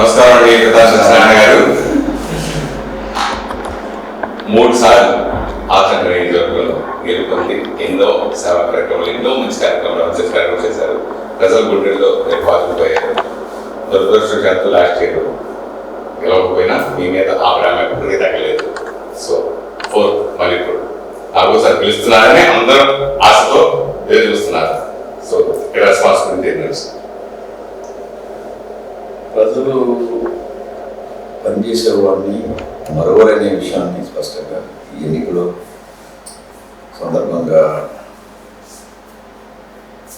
నమస్కారం అండి సత్యనారాయణ గారు. 3 సార్లు ఆచరణ నియోజకవర్గంలో గెలుపొంది ఎన్నో సేవా కార్యక్రమాలు, ఎన్నో మంచి కార్యక్రమాలు చేశారు. ప్రజల గుండెల్లో పాల్గొపోయారు. దురదృష్టవశాత్తు లాస్ట్ ఇయర్ గెలవకపోయినా మీ మీద ఆ ప్రేమ ఎప్పటికీ తగ్గలేదు. సో 4 మళ్ళీ ఇప్పుడు ఆగోసారి పిలుస్తున్నారని అందరూ ఆశతో ఎదురు చూస్తున్నారు. సో ఇక్కడ రెస్పాన్సిబిలిటీ తెలుసు. ప్రజలు పనిచేసే వాడిని మరొకరనే విషయాన్ని స్పష్టంగా ఈ ఎన్నికలో సందర్భంగా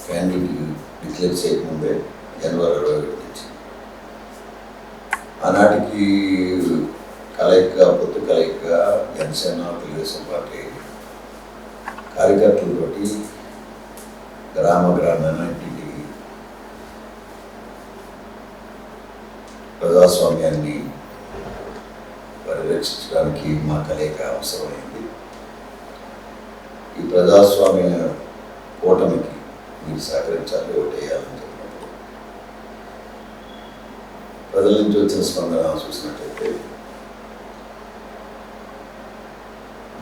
క్యాండిడేట్ డిక్లేర్ చేయకముందే జనవరి 21 నుంచి ఆనాటికి పొత్తు కలయికగా జనసేన తెలుగుదేశం పార్టీ కార్యకర్తలతోటి గ్రామాన ఇంటింటికి ప్రజాస్వామ్యాన్ని పరిరక్షించడానికి మా కలయిక అవసరమైంది. ఈ ప్రజాస్వామ్య కూటమికి మీరు సహకరించాలి, ఓటేయాలని చెప్పినప్పుడు ప్రజల నుంచి వచ్చిన స్పందన చూసినట్లయితే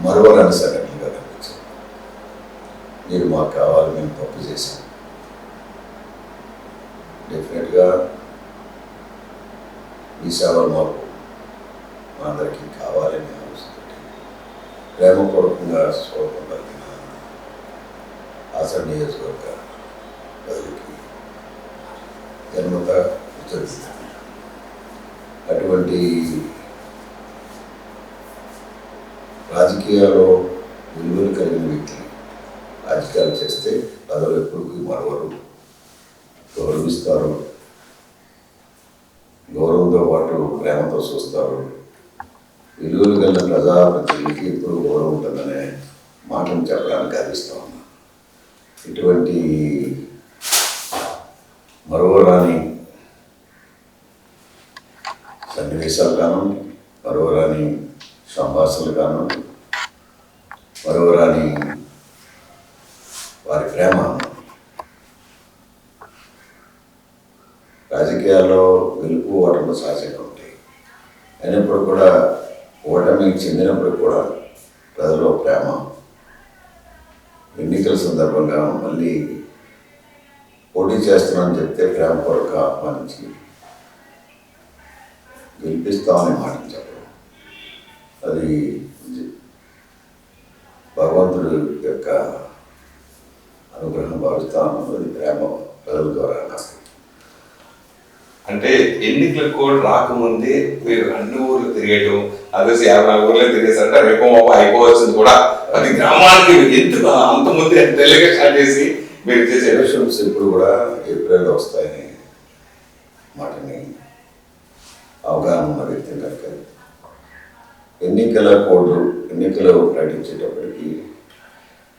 మరొకరని సంఘటనగా కనిపించింది. మీరు మాకు కావాలి, మేము తప్పు చేశాం, డెఫినెట్గా ఈ సేవలు మాకు మా అందరికీ కావాలని ఆలోచిస్తుంది. ప్రేమపూర్వకంగా స్వరూపం కలిగిన ఆసన నియోజకవర్గ ప్రజలకి జన్మత ఉచ్చరిస్తుంది. అటువంటి రాజకీయాల్లో విలువలు కలిగిన వ్యక్తులు రాజకీయాలు చేస్తే ప్రజలు ఎప్పటికీ మరొకరు గౌరవిస్తారు. గౌరవంతో పాటు ప్రేమతో చూస్తారు. విలువలు కలిగిన ప్రజాప్రతినిధికి ఎప్పుడు గౌరవం ఉంటుందనే మాటను చెప్పడానికి గర్విస్తూ ఉన్నాను. ఇటువంటి మరొకరాని సన్నివేశాలు కానివ్వండి, మరొకరాని సంభాషణలు కానివ్వండి, మరొకరాని వారి ప్రేమ రాజకీయాల్లో గెలుపు ఓటమి సహజంగా ఉంటాయి. అయినప్పుడు కూడా ఓటమికి చెందినప్పుడు కూడా ప్రజల్లో ప్రేమ ఎన్నికల సందర్భంగా మళ్ళీ పోటీ చేస్తున్నామని చెప్తే ప్రేమపూర్వక ఆహ్వానించి గెలిపిస్తామని మాటలు చెప్పడం, అది భగవంతుడి యొక్క అనుగ్రహం భావిస్తాను. అది ప్రేమ ప్రజల ద్వారా నాకు. అంటే ఎన్నికల కోడ్ రాకముందే మీరు అన్ని ఊర్లు తిరిగేయటం, అదే 54 ఊర్లో తిరిగేసారంటే రేపు మాపు అయిపోవచ్చింది కూడా. ప్రతి గ్రామానికి ఎందుకు అంత ముందే తెలియక స్టార్ట్ చేసి మీరు చేసే ఎలక్షన్స్ ఇప్పుడు కూడా ఏప్రిల్లో వస్తాయని మాటని అవగాహన ఉన్న వ్యక్తి కనుక ఎన్నికల కోడ్ ఎన్నికలు ప్రకటించేటప్పటికీ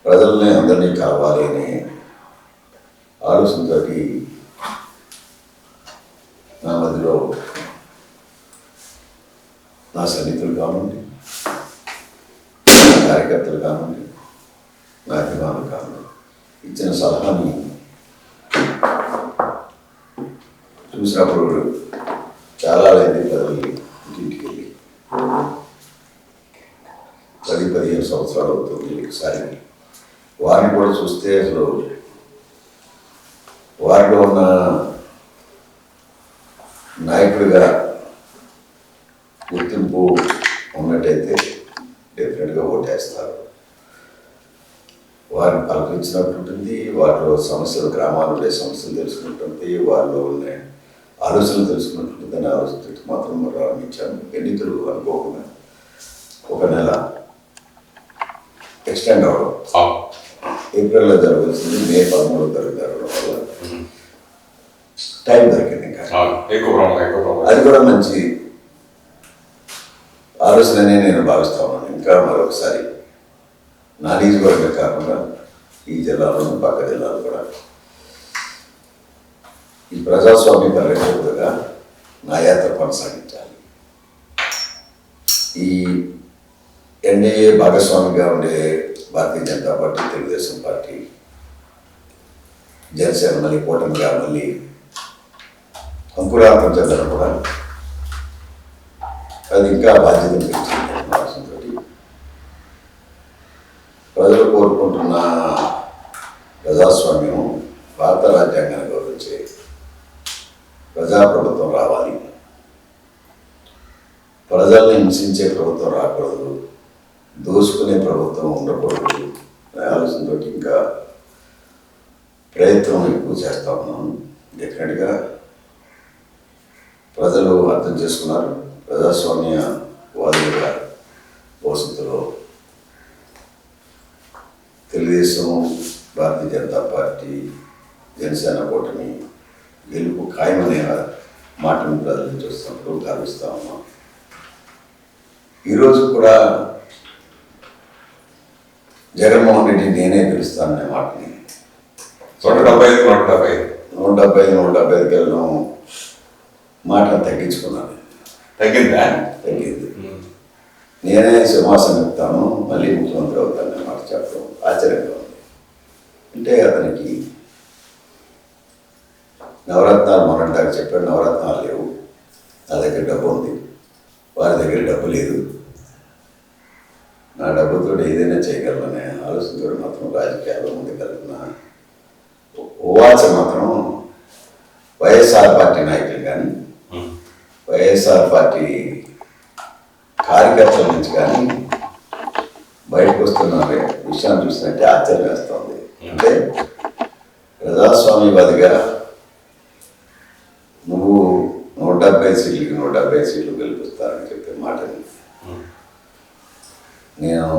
ప్రజల్ని అందరినీ కావాలి అనే ఆలోచనతో నా మధ్యలో నా సన్నిహితులు కానివ్వండి, కార్యకర్తలు కానివ్వండి, నా అభిమానులు కానివ్వండి ఇచ్చిన సలహాని చూసినప్పుడు చాలా మంది ప్రజలు ఇంటికి వెళ్ళి 10-15 సంవత్సరాలు అవుతుంది. ఒకసారి వారిని కూడా చూస్తే అసలు వారిలో ఉన్న నాయకుడిగా గుర్తింపు ఉన్నట్టయితే డెఫినెట్గా ఓటేస్తారు. వారిని పలకరించినట్టు ఉంటుంది, వారిలో సమస్యలు, గ్రామాల్లో ఉండే సమస్యలు తెలుసుకుంటుంది, వారిలో ఉన్న ఆలోచనలు తెలుసుకున్నట్టుంది. దాని ఆలోచన మాత్రం ప్రారంభించాను. ఎన్నికలు అనుకోకుండా 1 నెల ఎక్స్టెండ్ అవ్వడం, ఏప్రిల్లో జరగాల్సింది మే 13 జరగడం వల్ల టైం దొరికింది. అది కూడా మంచి ఆలోచననే నేను భావిస్తా ఉన్నాను. ఇంకా మరొకసారి నా నియోజకవర్గం కాకుండా ఈ జిల్లాలోని పక్క జిల్లాలు కూడా ఈ ప్రజాస్వామ్య పరిరక్షకుడుగా నా యాత్ర కొనసాగించాలి. ఈ ఎన్డీఏ భాగస్వామిగా ఉండే భారతీయ జనతా పార్టీ, తెలుగుదేశం పార్టీ, జనసేన మళ్ళీ కూటమిగా మళ్ళీ అంకురార్పణ చెందడం కూడా అది ఇంకా బాధ్యత పెంచింది ఆలోచనతో. ప్రజలు కోరుకుంటున్న ప్రజాస్వామ్యం, భారత రాజ్యాంగాన్ని గౌరవించే ప్రజాప్రభుత్వం రావాలి, ప్రజల్ని హింసించే ప్రభుత్వం రాకూడదు, దోసుకునే ప్రభుత్వం ఉండకూడదు అనే ఆలోచనతో ఇంకా ప్రయత్నం ఎక్కువ చేస్తా ఉన్నాను. డెఫినెట్గా ప్రజలు అర్థం చేసుకున్నారు. ప్రజాస్వామ్య వాదులుగా భవిష్యత్తులో తెలుగుదేశం, భారతీయ జనతా పార్టీ, జనసేన కూటమి గెలుపు ఖాయమనే మాటను ప్రజలు చూస్తున్నప్పుడు గర్విస్తూ ఉన్నాం. ఈరోజు కూడా జగన్మోహన్ రెడ్డి నేనే గెలుస్తాననే మాటని 175 వెళ్ళడం మాటను తగ్గించుకున్నాను. తగ్గింది. నేనే సింహాసనం ఎక్కుతాను, మళ్ళీ ముఖ్యమంత్రి అవుతాననే మాట చెప్పడం ఆశ్చర్యంగా ఉంది. అంటే అతనికి నవరత్నాలు మొన్నటిదాకా చెప్పాడు, నవరత్నాలు లేవు, నా దగ్గర డబ్బు ఉంది, వారి దగ్గర డబ్బు లేదు, నా డబ్బుతో ఏదైనా చేయగలనే ఆలోచనతో మాత్రం రాజకీయాల్లో ముందుకెళ్తున్నా. ఓవాచ మాత్రం వైఎస్ఆర్ పార్టీ నాయకులు కానీ, వైఎస్ఆర్ పార్టీ కార్యకర్తల నుంచి కానీ బయటకు వస్తున్న విషయాన్ని చూసినట్టే ఆశ్చర్యం వేస్తుంది. అంటే ప్రజాస్వామ్యవాదిగా నువ్వు 170 సీట్లు గెలిపిస్తారని చెప్పే మాటని, నేను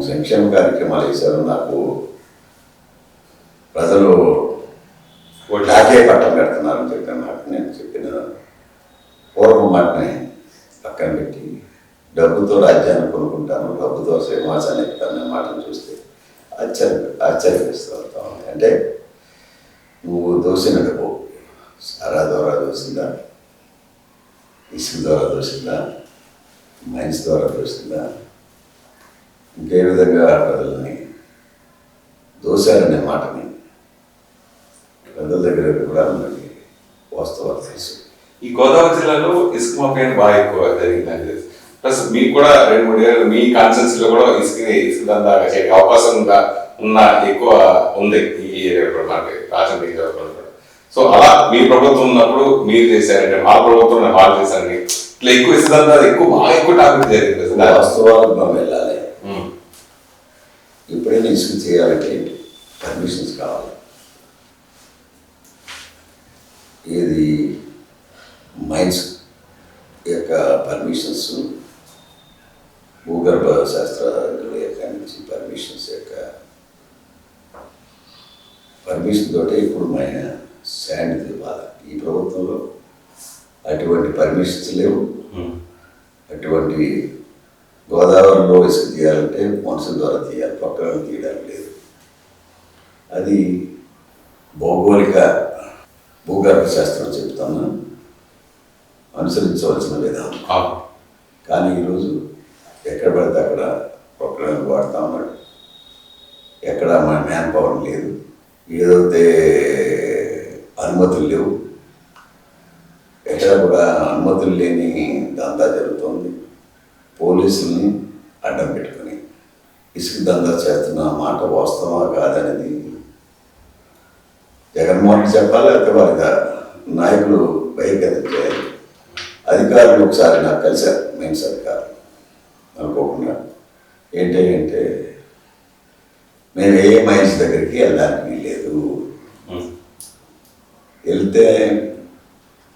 సంక్షేమ కార్యక్రమాలు చేశాను, నాకు ప్రజలు నాకే పట్టం పెడుతున్నారని చెప్పిన మాట, నేను చెప్పిన పూర్వం మాటని పక్కన పెట్టి డబ్బుతో రాజ్యాన్ని కొనుక్కుంటాను, డబ్బుతో సింహాసాన్ని ఎక్కుతాననే మాటను చూస్తే ఆశ్చర్యపిస్తూ ఉంటాం. అంటే నువ్వు దోసిన డబ్బు సారా ద్వారా దోసిందా, ఇసుక ద్వారా దోసిందా, మైన్స్ ద్వారా దోసిందా, ఇంకే విధంగా ప్రజల్ని దోశారనే మాటని ప్రజల దగ్గర కూడా మనకి వాస్తవాలు తెలుసు. ఈ గోదావరి జిల్లాలో ఇసుక మాఫియా బాగా ఎక్కువ జరిగిందండి. ప్లస్ మీకు కూడా 2-3 ఏళ్ళు మీ కాన్స్టిట్యూన్సీ లో కూడా ఇసుక దందా చేసే అవకాశం ఉన్న ఎక్కువ ఉంది ఈ ఏరియా మనకి రాజకీయ నియోజకవర్గంలో. సో అలా మీ ప్రభుత్వం ఉన్నప్పుడు మీరు చేశారంటే, మా ప్రభుత్వం వాళ్ళు చేశారండి, ఇట్లా ఎక్కువ ఇసుక దందా బాగా ఎక్కువ టాపిక్ జరిగింది. వాస్తవాలకు మనం వెళ్ళాలి. ఎప్పుడైనా ఇసుక చేయాలంటే పర్మిషన్స్ కావాలి. ఏది మైన్స్ యొక్క పర్మిషన్స్, భూగర్భ శాస్త్రాల యొక్క నుంచి పర్మిషన్స్ యొక్క పర్మిషన్ తోటే ఇప్పుడు మన శాండ్ ఇవ్వాలి. ఈ ప్రభుత్వంలో అటువంటి పర్మిషన్స్ లేవు. అటువంటి గోదావరిలో ఇసుక తీయాలంటే మనుషుల ద్వారా తీయాలి, పక్కన తీయడానికి లేదు. అది భౌగోళిక భూగర్భ శాస్త్రం చెప్తాను, అనుసరించవలసిన విధానం. కానీ ఈరోజు ఎక్కడ పడితే అక్కడ ప్రొక్లైన్ వాడుతూ ఉన్నాడు. ఎక్కడ మన మ్యాన్ పవర్ లేదు, ఏదైతే అనుమతులు లేవు, ఎక్కడ కూడా అనుమతులు లేని దందా జరుగుతుంది. పోలీసుల్ని అడ్డం పెట్టుకుని ఇసుక దందా చేస్తున్న మాట వాస్తవా కాదనేది జగన్మోహన్ చెప్పాలి, లేకపోతే వారి నాయకులు బహిర్గతం చేయాలి. అధికారులు ఒకసారి నాకు కలిశారు, మైన్స్ అధికారులు, అనుకోకుండా ఏంటంటే మేము ఏ మైన్స్ దగ్గరికి వెళ్ళడానికి వీల్లేదు, వెళ్తే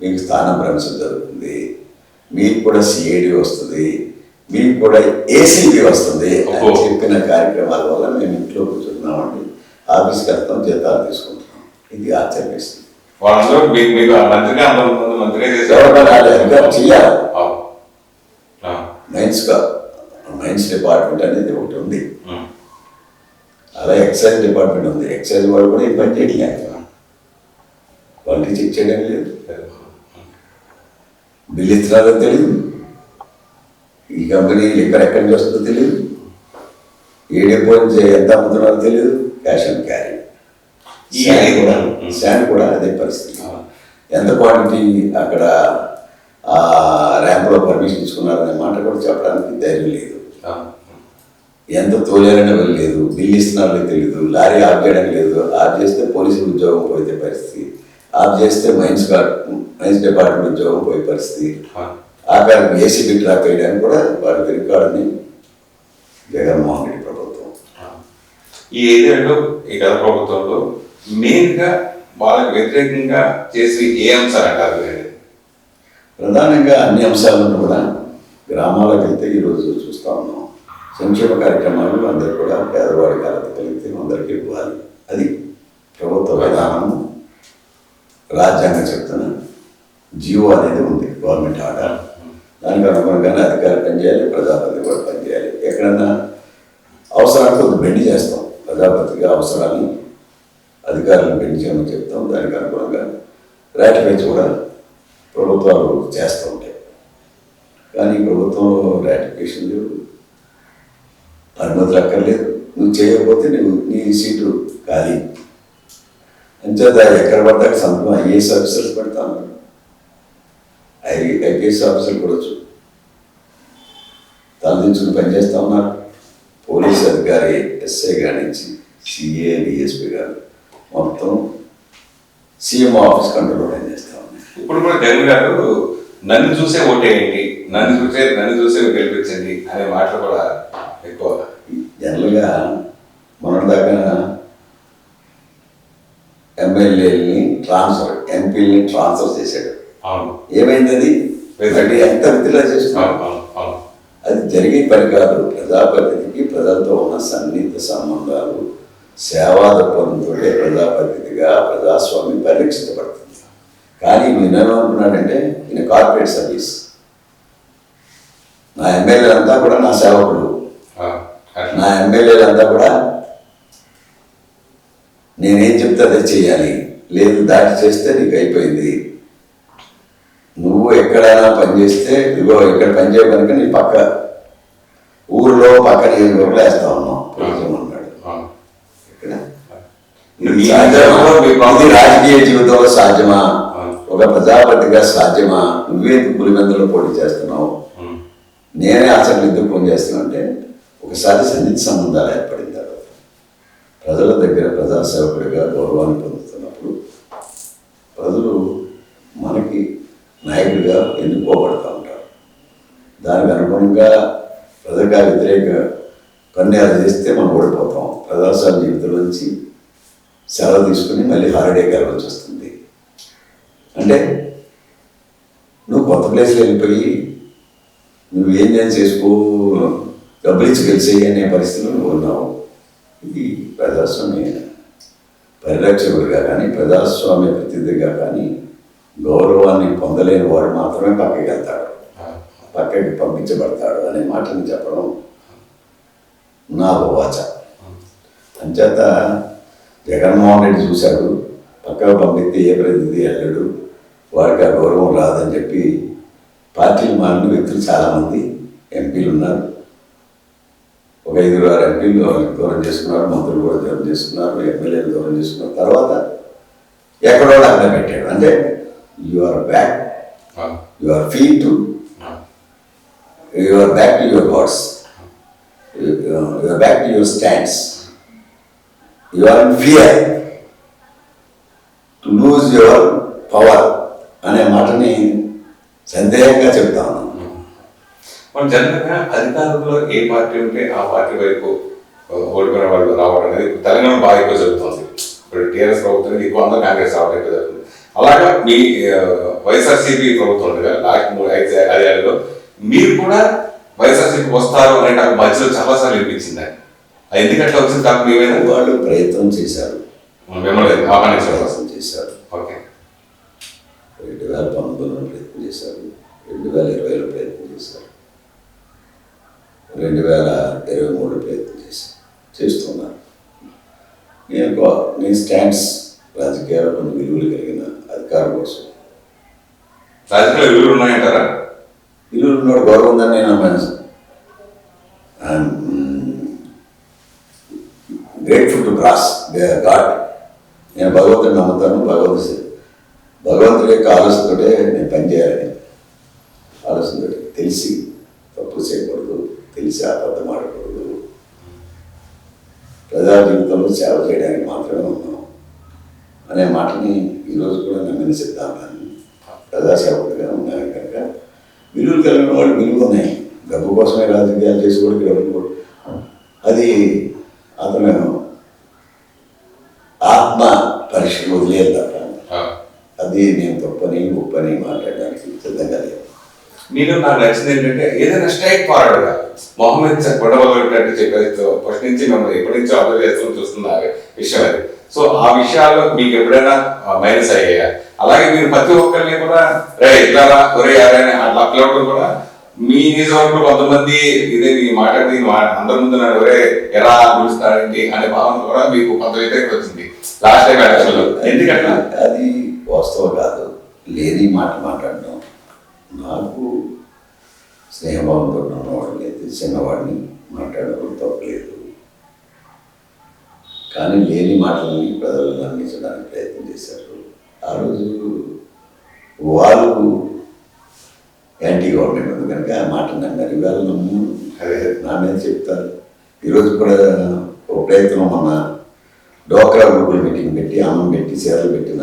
మీకు స్థానం భ్రంశం జరుగుతుంది, మీకు కూడా సిఐడి వస్తుంది, మీకు కూడా ఏసీబీ వస్తుంది అని చెప్పిన కార్యక్రమాల వల్ల మేము ఇంట్లో కూర్చున్నామండి, ఆఫీస్కి వెళ్తాం, జీతాలు తీసుకుంటున్నాం. ఇది ఆచరిస్తుంది. చేయాలి. మైన్స్ డిపార్ట్మెంట్ అనేది ఒకటి ఉంది, అలా ఎక్సైజ్ డిపార్ట్మెంట్ ఉంది. ఎక్సైజ్ వాళ్ళు కూడా ఇబ్బంది చేయట్లేదు, క్వాలిటీ చెక్ చేయడం లేదు, బిల్ ఇస్తున్నారో తెలియదు, ఈ కంపెనీ ఇక్కడ ఎక్కడి నుంచి వస్తుందో తెలియదు, ఏ డిపో నుంచి ఎంత అమ్ముతున్నారో తెలియదు, క్యాష్ అండ్ క్యారీ. శాండ్ కూడా అదే పరిస్థితి. ఎంత క్వాంటిటీ అక్కడ ర్యాంప్ క్యాంపులో పర్మిషన్ ఇచ్చుకున్నారనే మాట కూడా చెప్పడానికి ధైర్యం లేదు. ఆ, ఎంత తోలేరని లేదు, బిల్లు ఇస్తున్నారో తెలియదు, లారీ ఆఫ్ చేయడం లేదు, ఆఫ్ చేస్తే పోలీసు ఉద్యోగం పోతే పరిస్థితి, ఆఫ్ చేస్తే మైన్స్ డిపార్ట్మెంట్ ఉద్యోగం పోయే పరిస్థితి, ఆఖరికి ఏసీబీ ట్రాప్ వేయడానికి కూడా వారు తిరిగాడని జగన్మోహన్ రెడ్డి ప్రభుత్వం. ఈ 5 ఏళ్ళు ఈ గత ప్రభుత్వంలో మెయిన్గా వాళ్ళకి వ్యతిరేకంగా చేసి ఏ అంశాలు అంటారు? ప్రధానంగా అన్ని అంశాలను కూడా గ్రామాలకు వెళ్తే ఈరోజు చూస్తూ ఉన్నాం. సంక్షేమ కార్యక్రమాలు అందరూ కూడా పేదవాడి కలత కలిగితే అందరికీ ఇవ్వాలి. అది ప్రభుత్వ విధానము, రాజ్యాంగం చెప్తున్న జీవో అనేది ఉంది, గవర్నమెంట్ ఆర్డర్. దానికి అనుగుణంగానే అధికారులు పనిచేయాలి, ప్రజాపతి కూడా పనిచేయాలి. ఎక్కడన్నా అవసరానికి ఒక బెండి చేస్తాం, ప్రజాపతిగా అవసరాన్ని అధికారులను బెండి చేయమని చెప్తాం. దానికి అనుగుణంగా రాటిఫై కూడా ప్రభుత్వాలు చేస్తూ ఉంటాయి. కానీ ప్రభుత్వంలో రాటిఫికేషన్ లేవు, అనుమతులు అక్కర్లేదు. నువ్వు చేయకపోతే నీ సీటు ఖాళీ అంచేత ఎక్కడ పడ్డాక సంతకం ఐఏఎస్ ఆఫీసర్స్ పెడతా ఉన్నారు. ఐపీఎస్ ఆఫీసర్లు కూడా తలదించుకుని పనిచేస్తూ ఉన్నారు. పోలీస్ అధికారి ఎస్ఐ గారి నుంచి సిఏ డిఎస్పీ గారు మొత్తం సీఎం ఆఫీస్ కంట్రోల్లో పనిచేస్తూ ఉన్నారు. ఇప్పుడు కూడా జగన్ గారు నన్ను చూసే ఓటేయండి, నన్ను చూసే గెలిపించండి అనే మాటలు కూడా ఎక్కువ. జనరల్గా మొన్నటిదాకా ఎమ్మెల్యేలని ఎంపీలని ట్రాన్స్ఫర్ చేశాడు. అవును, ఏమైంది అది? ఎంత విత్డ్రా చేస్తున్నాడు? అది జరిగే పని కాదు. ప్రజాప్రతినిధికి ప్రజలతో ఉన్న సన్నిహిత సంబంధాలు, సేవాదత్వంతో ప్రజాప్రతినిధిగా ప్రజాస్వామ్యం పరిరక్షించబడుతుంది. కానీ ఈయన ఏమనుకున్నాడంటే ఈయన కార్పొరేట్ సర్వీస్, నా ఎమ్మెల్యేలంతా కూడా నా సేవకులు, నా ఎమ్మెల్యేలంతా కూడా నేనేం చెప్తే అదే చేయాలి, లేదు దాటి చేస్తే నీకు అయిపోయింది, నువ్వు ఎక్కడైనా పనిచేస్తే ఇదిగో ఇక్కడ పనిచేయ కనుక నీ పక్క ఊరిలో పక్కన వేస్తా ఉన్నాం అన్నాడు. ఇక్కడ ఇది రాజకీయ జీవితంలో సాధ్యమా? ఒక ప్రజాపతిగా సాధ్యమా? నువ్వే పులివెందులో పోటీ చేస్తున్నావు, నేనే అసలు ఎందుకు ఫోన్ చేస్తున్నా అంటే ఒకసారి సన్నిహిత సంబంధాలు ఏర్పడిన తర్వాత ప్రజల దగ్గర ప్రజాసేవకుడిగా గౌరవాన్ని పొందుతున్నప్పుడు ప్రజలు మనకి నాయకుడిగా ఎన్నుకోబడుతూ ఉంటారు. దానికి అనుగుణంగా ప్రజగా వ్యతిరేక కన్యాలు చేస్తే మనం ఓడిపోతాం. ప్రజాస్వామ్య జీవితం నుంచి సెలవు తీసుకుని మళ్ళీ హాలిడే కలవాల్సి వస్తుంది. అంటే నువ్వు కొత్త ప్లేస్లో వెళ్ళిపోయి నువ్వేం చేసుకో, డబ్బులు ఇచ్చి గెలిచేయి అనే పరిస్థితులు నువ్వు ఉన్నావు. ఇది ప్రజాస్వామ్య పరిరక్షకుడిగా కానీ ప్రజాస్వామ్య ప్రతినిధిగా కానీ గౌరవాన్ని పొందలేని వాడు మాత్రమే పక్కకి వెళ్తాడు, పక్కకి పంపించబడతాడు అనే మాటని చెప్పడం నా వాచ. అంచేత జగన్మోహన్ రెడ్డి చూశాడు, పక్కకు పంపిస్తే ఏ ప్రతినిధి వెళ్ళడు, వాడికి ఆ గౌరవం రాదని చెప్పి పార్టీలు మారిన వ్యక్తులు చాలామంది ఎంపీలు ఉన్నారు. ఒక 5-6 ఎంపీలు వాళ్ళకి దూరం చేసుకున్నారు, మంత్రులు కూడా దూరం చేసుకున్నారు, ఎమ్మెల్యేలు దూరం చేసుకున్నారు. తర్వాత ఎక్కడో అక్కడ పెట్టాడు. అంటే you are back, you are free to, you are back to your gods, you are back to your stands, you are in fear to lose your power అనే మాటని సందేహంగా చెప్తా ఉన్నాను. మనం జనరల్గా అధికారంలో ఏ పార్టీ ఉంటే ఆ పార్టీ వైపు ఓడిపోయిన వాళ్ళు రావడం అనేది తెలంగాణ బాగా ఎక్కువ జరుగుతుంది. ఇప్పుడు టీఆర్ఎస్ ప్రభుత్వం ఎక్కువ అందరూ కాంగ్రెస్ రావడం ఎక్కువ జరుగుతుంది. అలాగా మీ వైఎస్ఆర్సీపీ ప్రభుత్వం ఉంది కదా లాస్ట్ 3-5 ఏళ్ళలో మీరు కూడా వైఎస్ఆర్సీపీ వస్తారు అనే నాకు మధ్యలో చాలాసార్లు వినిపించింది. అది ఎందుకంటే వచ్చింది కాకుండా ఏమైనా వాళ్ళు ప్రయత్నం చేశారు, మిమ్మల్ని ఆహ్వానించారు చేశారు. ఓకే, 2019లో ప్రయత్నం చేశారు, 2020లో ప్రయత్నం చేశారు, 2023 ప్రయత్నం చేస్తున్నారు. నేను స్టాండ్స్ రాజకీయాల్లో కొన్ని విలువలు కలిగిన అధికారం కోసం. రాజకీయ విలువలు ఉన్నాయంటారా? విలువలు ఉన్నాడు, గౌరవం ఉందని నేను నమ్మాను. I'm grateful to cross God. నేను భగవంతుడిని నమ్ముతాను, భగవంతుడి యొక్క ఆలోచనతోటే నేను పనిచేయాలని. ఆలోచన తెలిసి తప్పు చేయకూడదు, తెలిసి అబద్ధం ఆడకూడదు, ప్రజా జీవితంలో సేవ చేయడానికి మాత్రమే ఉన్నాం అనే మాటని ఈరోజు కూడా నమ్మిన సిద్ధాంతాన్ని ప్రజాసేవకుడిగా ఉన్నాయి కనుక విలువలు కలిగిన వాళ్ళు విలువ ఉన్నాయి. డబ్బు కోసమే రాజకీయాలు చేసి కూడా డబ్బులు కూడా అది అతను ఆత్మ పరీక్షలు వదిలేదు తప్ప అది నేను తప్పని గొప్పని మాట్లాడడానికి సిద్ధంగా లేదు. మీరు నాకు నచ్చింది ఏంటంటే ఏదైనా స్ట్రైట్ ఫార్వర్డ్గా మొహమ్మద్ గొడవ చెప్పేది ఫస్ట్ నుంచి మిమ్మల్ని ఎప్పటి నుంచో అబ్జర్వ్ చేస్తూ చూస్తున్న విషయం అది. సో ఆ విషయాల్లో మీకు ఎప్పుడైనా మైనస్ అయ్యాయా? అలాగే మీరు ప్రతి ఒక్కరిని కూడా రే ఇట్లా ఒరే అని అట్లా అప్లోడ్ కూడా మీ నిజవర్గంలో కొంతమంది ఇదే మీ మాట్లాడి అందరి ముందు నన్ను ఒరే ఎలా పిలుస్తారేంటి అనే భావన కూడా మీకు కొంత వ్యతిరేకత వచ్చింది లాస్ట్ టైం ఎలక్షన్లో. ఎందుకంటే అది వాస్తవం కాదు, లేని మాట మాట్లాడడం. నాకు స్నేహభావంతో ఉన్నవాడిని అయితే చిన్నవాడిని మాట్లాడడం తప్పలేదు, కానీ లేని మాటలని ప్రజలను అందించడానికి ప్రయత్నం చేశారు. ఆ రోజు వాళ్ళు యాంటీ గవర్నమెంట్ ఉంది కనుక ఆ మాట నమ్మారు. ఇవాళ నమ్ము అదే నా మీద చెప్తారు. ఈరోజు కూడా ఒక ప్రయత్నం మొన్న డోక్రా గ్రూపులు మీటింగ్ పెట్టి అమ్మని పెట్టి సేవలు పెట్టిన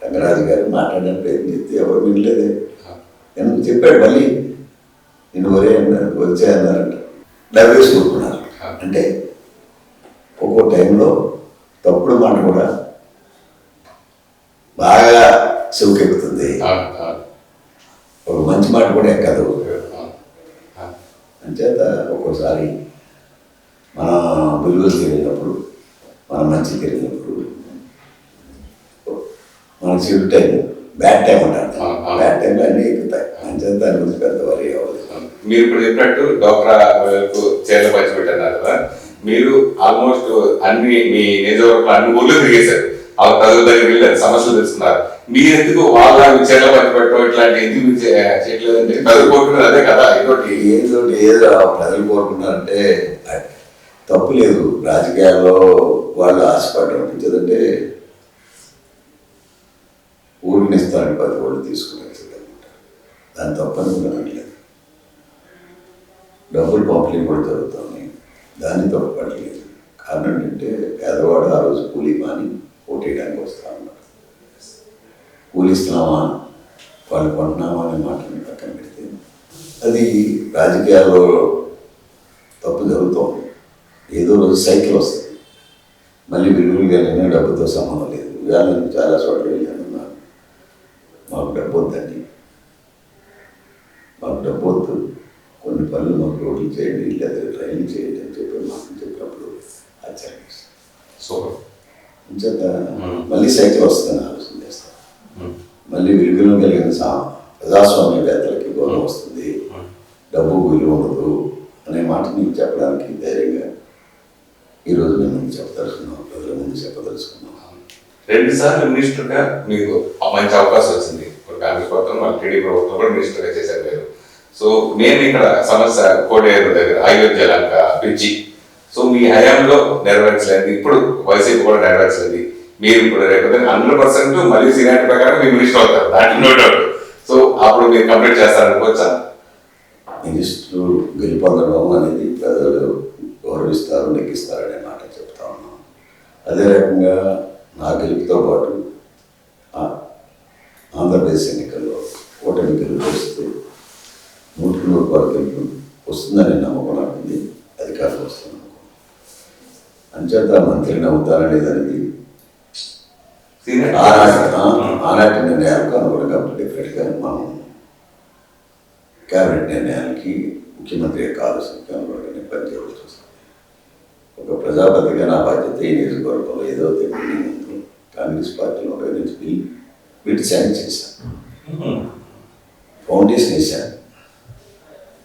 రంగరాజు గారు మాట్లాడడానికి ప్రయత్నం చేస్తే ఎవరు వినలేదే. ఎందుకు చెప్పాడు మళ్ళీ నేను ఒరే అన్నారు, వచ్చాయన్నారంట, డబ్బేసి కూర్చున్నారు. అంటే ఒక్కో టైంలో తప్పుడు మాట కూడా బాగా చెవుకెక్కుతుంది, ఒక మంచి మాట కూడా ఎక్కదు. అంచేత ఒక్కోసారి మన విలువలు తెలియనప్పుడు, మన మంచి తెలియనప్పుడు మన చెడు టైం బ్యాడ్ టైం అంటారు. బ్యాడ్ టైంలో అన్నీ ఎక్కుతాయి. అంచేత దాని గురించి పెద్ద వరి అవ్వదు. మీరు ఇప్పుడు చెప్పినట్టు డోక్రా చీరలు పంచిపెట్టన్నారు కదా, మీరు ఆల్మోస్ట్ అన్ని మీ నిజవర్గంలో అన్ని ఊళ్ళో తిరిగేశారు, ఆ ప్రజల దగ్గర వెళ్ళారు, సమస్యలు తెలుసుకున్నారు. మీరు ఎందుకు వాళ్ళ చీరలు పంచిపెట్టడం ఇట్లాంటి ఎందుకు మీరు చేయట్లేదంటే ప్రజలు కోరుకున్నారు అదే కదా. ఏదో ప్రజలు కోరుకున్నారంటే తప్పు లేదు. రాజకీయాల్లో వాళ్ళు ఆశపడడం అనిపించదంటే ఊరిని ఇస్తారని 10 ఓట్లు తీసుకునేది దాని తప్పని కూడా అనలేదు. డబ్బులు పంపిణీ కూడా జరుగుతుంది, దాన్ని తప్పపడలేదు. కారణం ఏంటంటే పేదవాడు ఆ రోజు కూలీ మాని ఓటేయడానికి వస్తా ఉన్నారు. కూలిస్తున్నామా వాళ్ళు కొంటున్నామా అనే మాటని పక్కన పెడితే అది రాజకీయాల్లో తప్పు జరుగుతుంది. ఏదో రోజు సైకిల్ వస్తుంది, మళ్ళీ విలువలు వెళ్ళినా డబ్బుతో సంబంధం లేదు. ఇవాళ చాలా చోట్ల వెళ్ళాను, మాకు డబ్బు వద్దండి, మాకు డబ్బు వద్దు, కొన్ని పనులు మాకు రోడ్లు చేయండి లేదా ట్రైన్లు చేయండి అని చెప్పి మాకు చెప్పినప్పుడు ఆశ్చర్యం. సో అంచేత మళ్ళీ సైకిల్ వస్తుందని ఆలోచన చేస్తాం. మళ్ళీ విలువలు కలిగిన ప్రజాస్వామ్యవేత్తలకి గౌరవం వస్తుంది, డబ్బు విలువ ఉండదు అనే మాట నీకు చెప్పడానికి ధైర్యంగా ఈరోజు నేను ముందు చెప్పదలుచుకున్నాం, ప్రజల ముందు చెప్పదలుచుకున్నాం. 2 సార్లు మినిస్టర్గా మీకు మంచి అవకాశం వచ్చింది. ఇప్పుడు కాంగ్రెస్ ప్రభుత్వం మళ్ళీ టీడీ ప్రభుత్వం కూడా మినిస్టర్గా చేశారు మీరు. సో నేను ఇక్కడ సమస్య కోడేరు దగ్గర అయోధ్య లంక బ్రిడ్జి, సో మీ హయాంలో నెరవేర్చలేదు, ఇప్పుడు వైసీపీ కూడా నెరవేర్చలేదు. మీరు ఇప్పుడు రేపు 100% మళ్ళీ సీనియారిటీ ప్రకారం మీరు మినిస్టర్ అవుతారు, దాంట్లో నో డౌట్. సో అప్పుడు మీరు కంప్లీట్ చేస్తారనుకోవచ్చా? మినిస్టరు గెలుపొందడం అనేది ప్రజలు గౌరవిస్తారు, నెగ్గిస్తారు అనే మాట చెప్తా ఉన్నాం. అదే రకంగా నా గెలుపుతో పాటు ఆంధ్రప్రదేశ్ ఎన్నికల్లో కూటమి గెలుపు వస్తే 100% గెలుపు వస్తుందనే నమ్మకం నాకుంది, అధికారులు వస్తుంది నమ్మకం. అంచేత మంత్రిని అవుతారనే దానికి ఆనాటి నిర్ణయాలకు అనుగుణంగా డెఫినెట్గా మనం క్యాబినెట్ నిర్ణయానికి ముఖ్యమంత్రి యొక్క ఆలోచనకి అనుగుణంగానే పనిచేయవలసి వస్తుంది. ఒక ప్రజాపతిగా నా బాధ్యత ఈ నియోజకవర్గంలో ఏదో తెలియని ముందు కాంగ్రెస్ పార్టీలో నుంచి వీటి శాంక్ చేశాను, ఫౌండేషన్ వేశాను.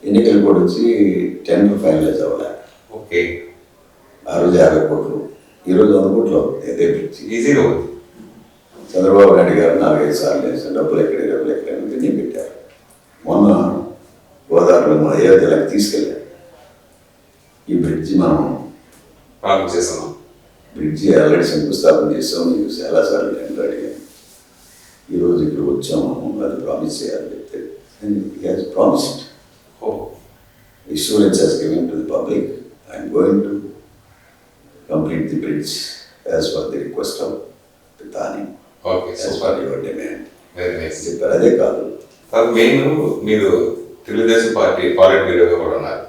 ఎన్నికలు కూడా వచ్చి టెండర్ ఫైనలైజ్ అవ్వలే. ఓకే, ఆ రోజు 50 కోట్లు, ఈరోజు 100 కోట్లు అయితే ఈజీగా చంద్రబాబు నాయుడు గారు 4-5 సార్లు వేసాను, డబ్బులు ఎక్కడే నేను పెట్టారు. మొన్న గోదావరిలో మన అయోధ్యలకు తీసుకెళ్ళారు. ఈ బ్రిడ్జి మనం చేస్తున్నాం, బ్రిడ్జి ఆల్రెడీ శంకుస్థాపన చేసాం, మీకు చాలాసార్లు టెండర్ అడిగాను. ఈరోజు ఇక్కడ వచ్చాము, అది ప్రామిస్ చేయాలి చెప్తే And he has promised. Oh, Assurance has given to the public. I am going to complete the bridge as per the request of Pitani, okay, as super. per your demand. Very nice. చెప్పారు అదే కాదు. Sir main మీరు Telugu Desam party పాలిట్ బ్యూరోగా కూడా ఉన్నారు.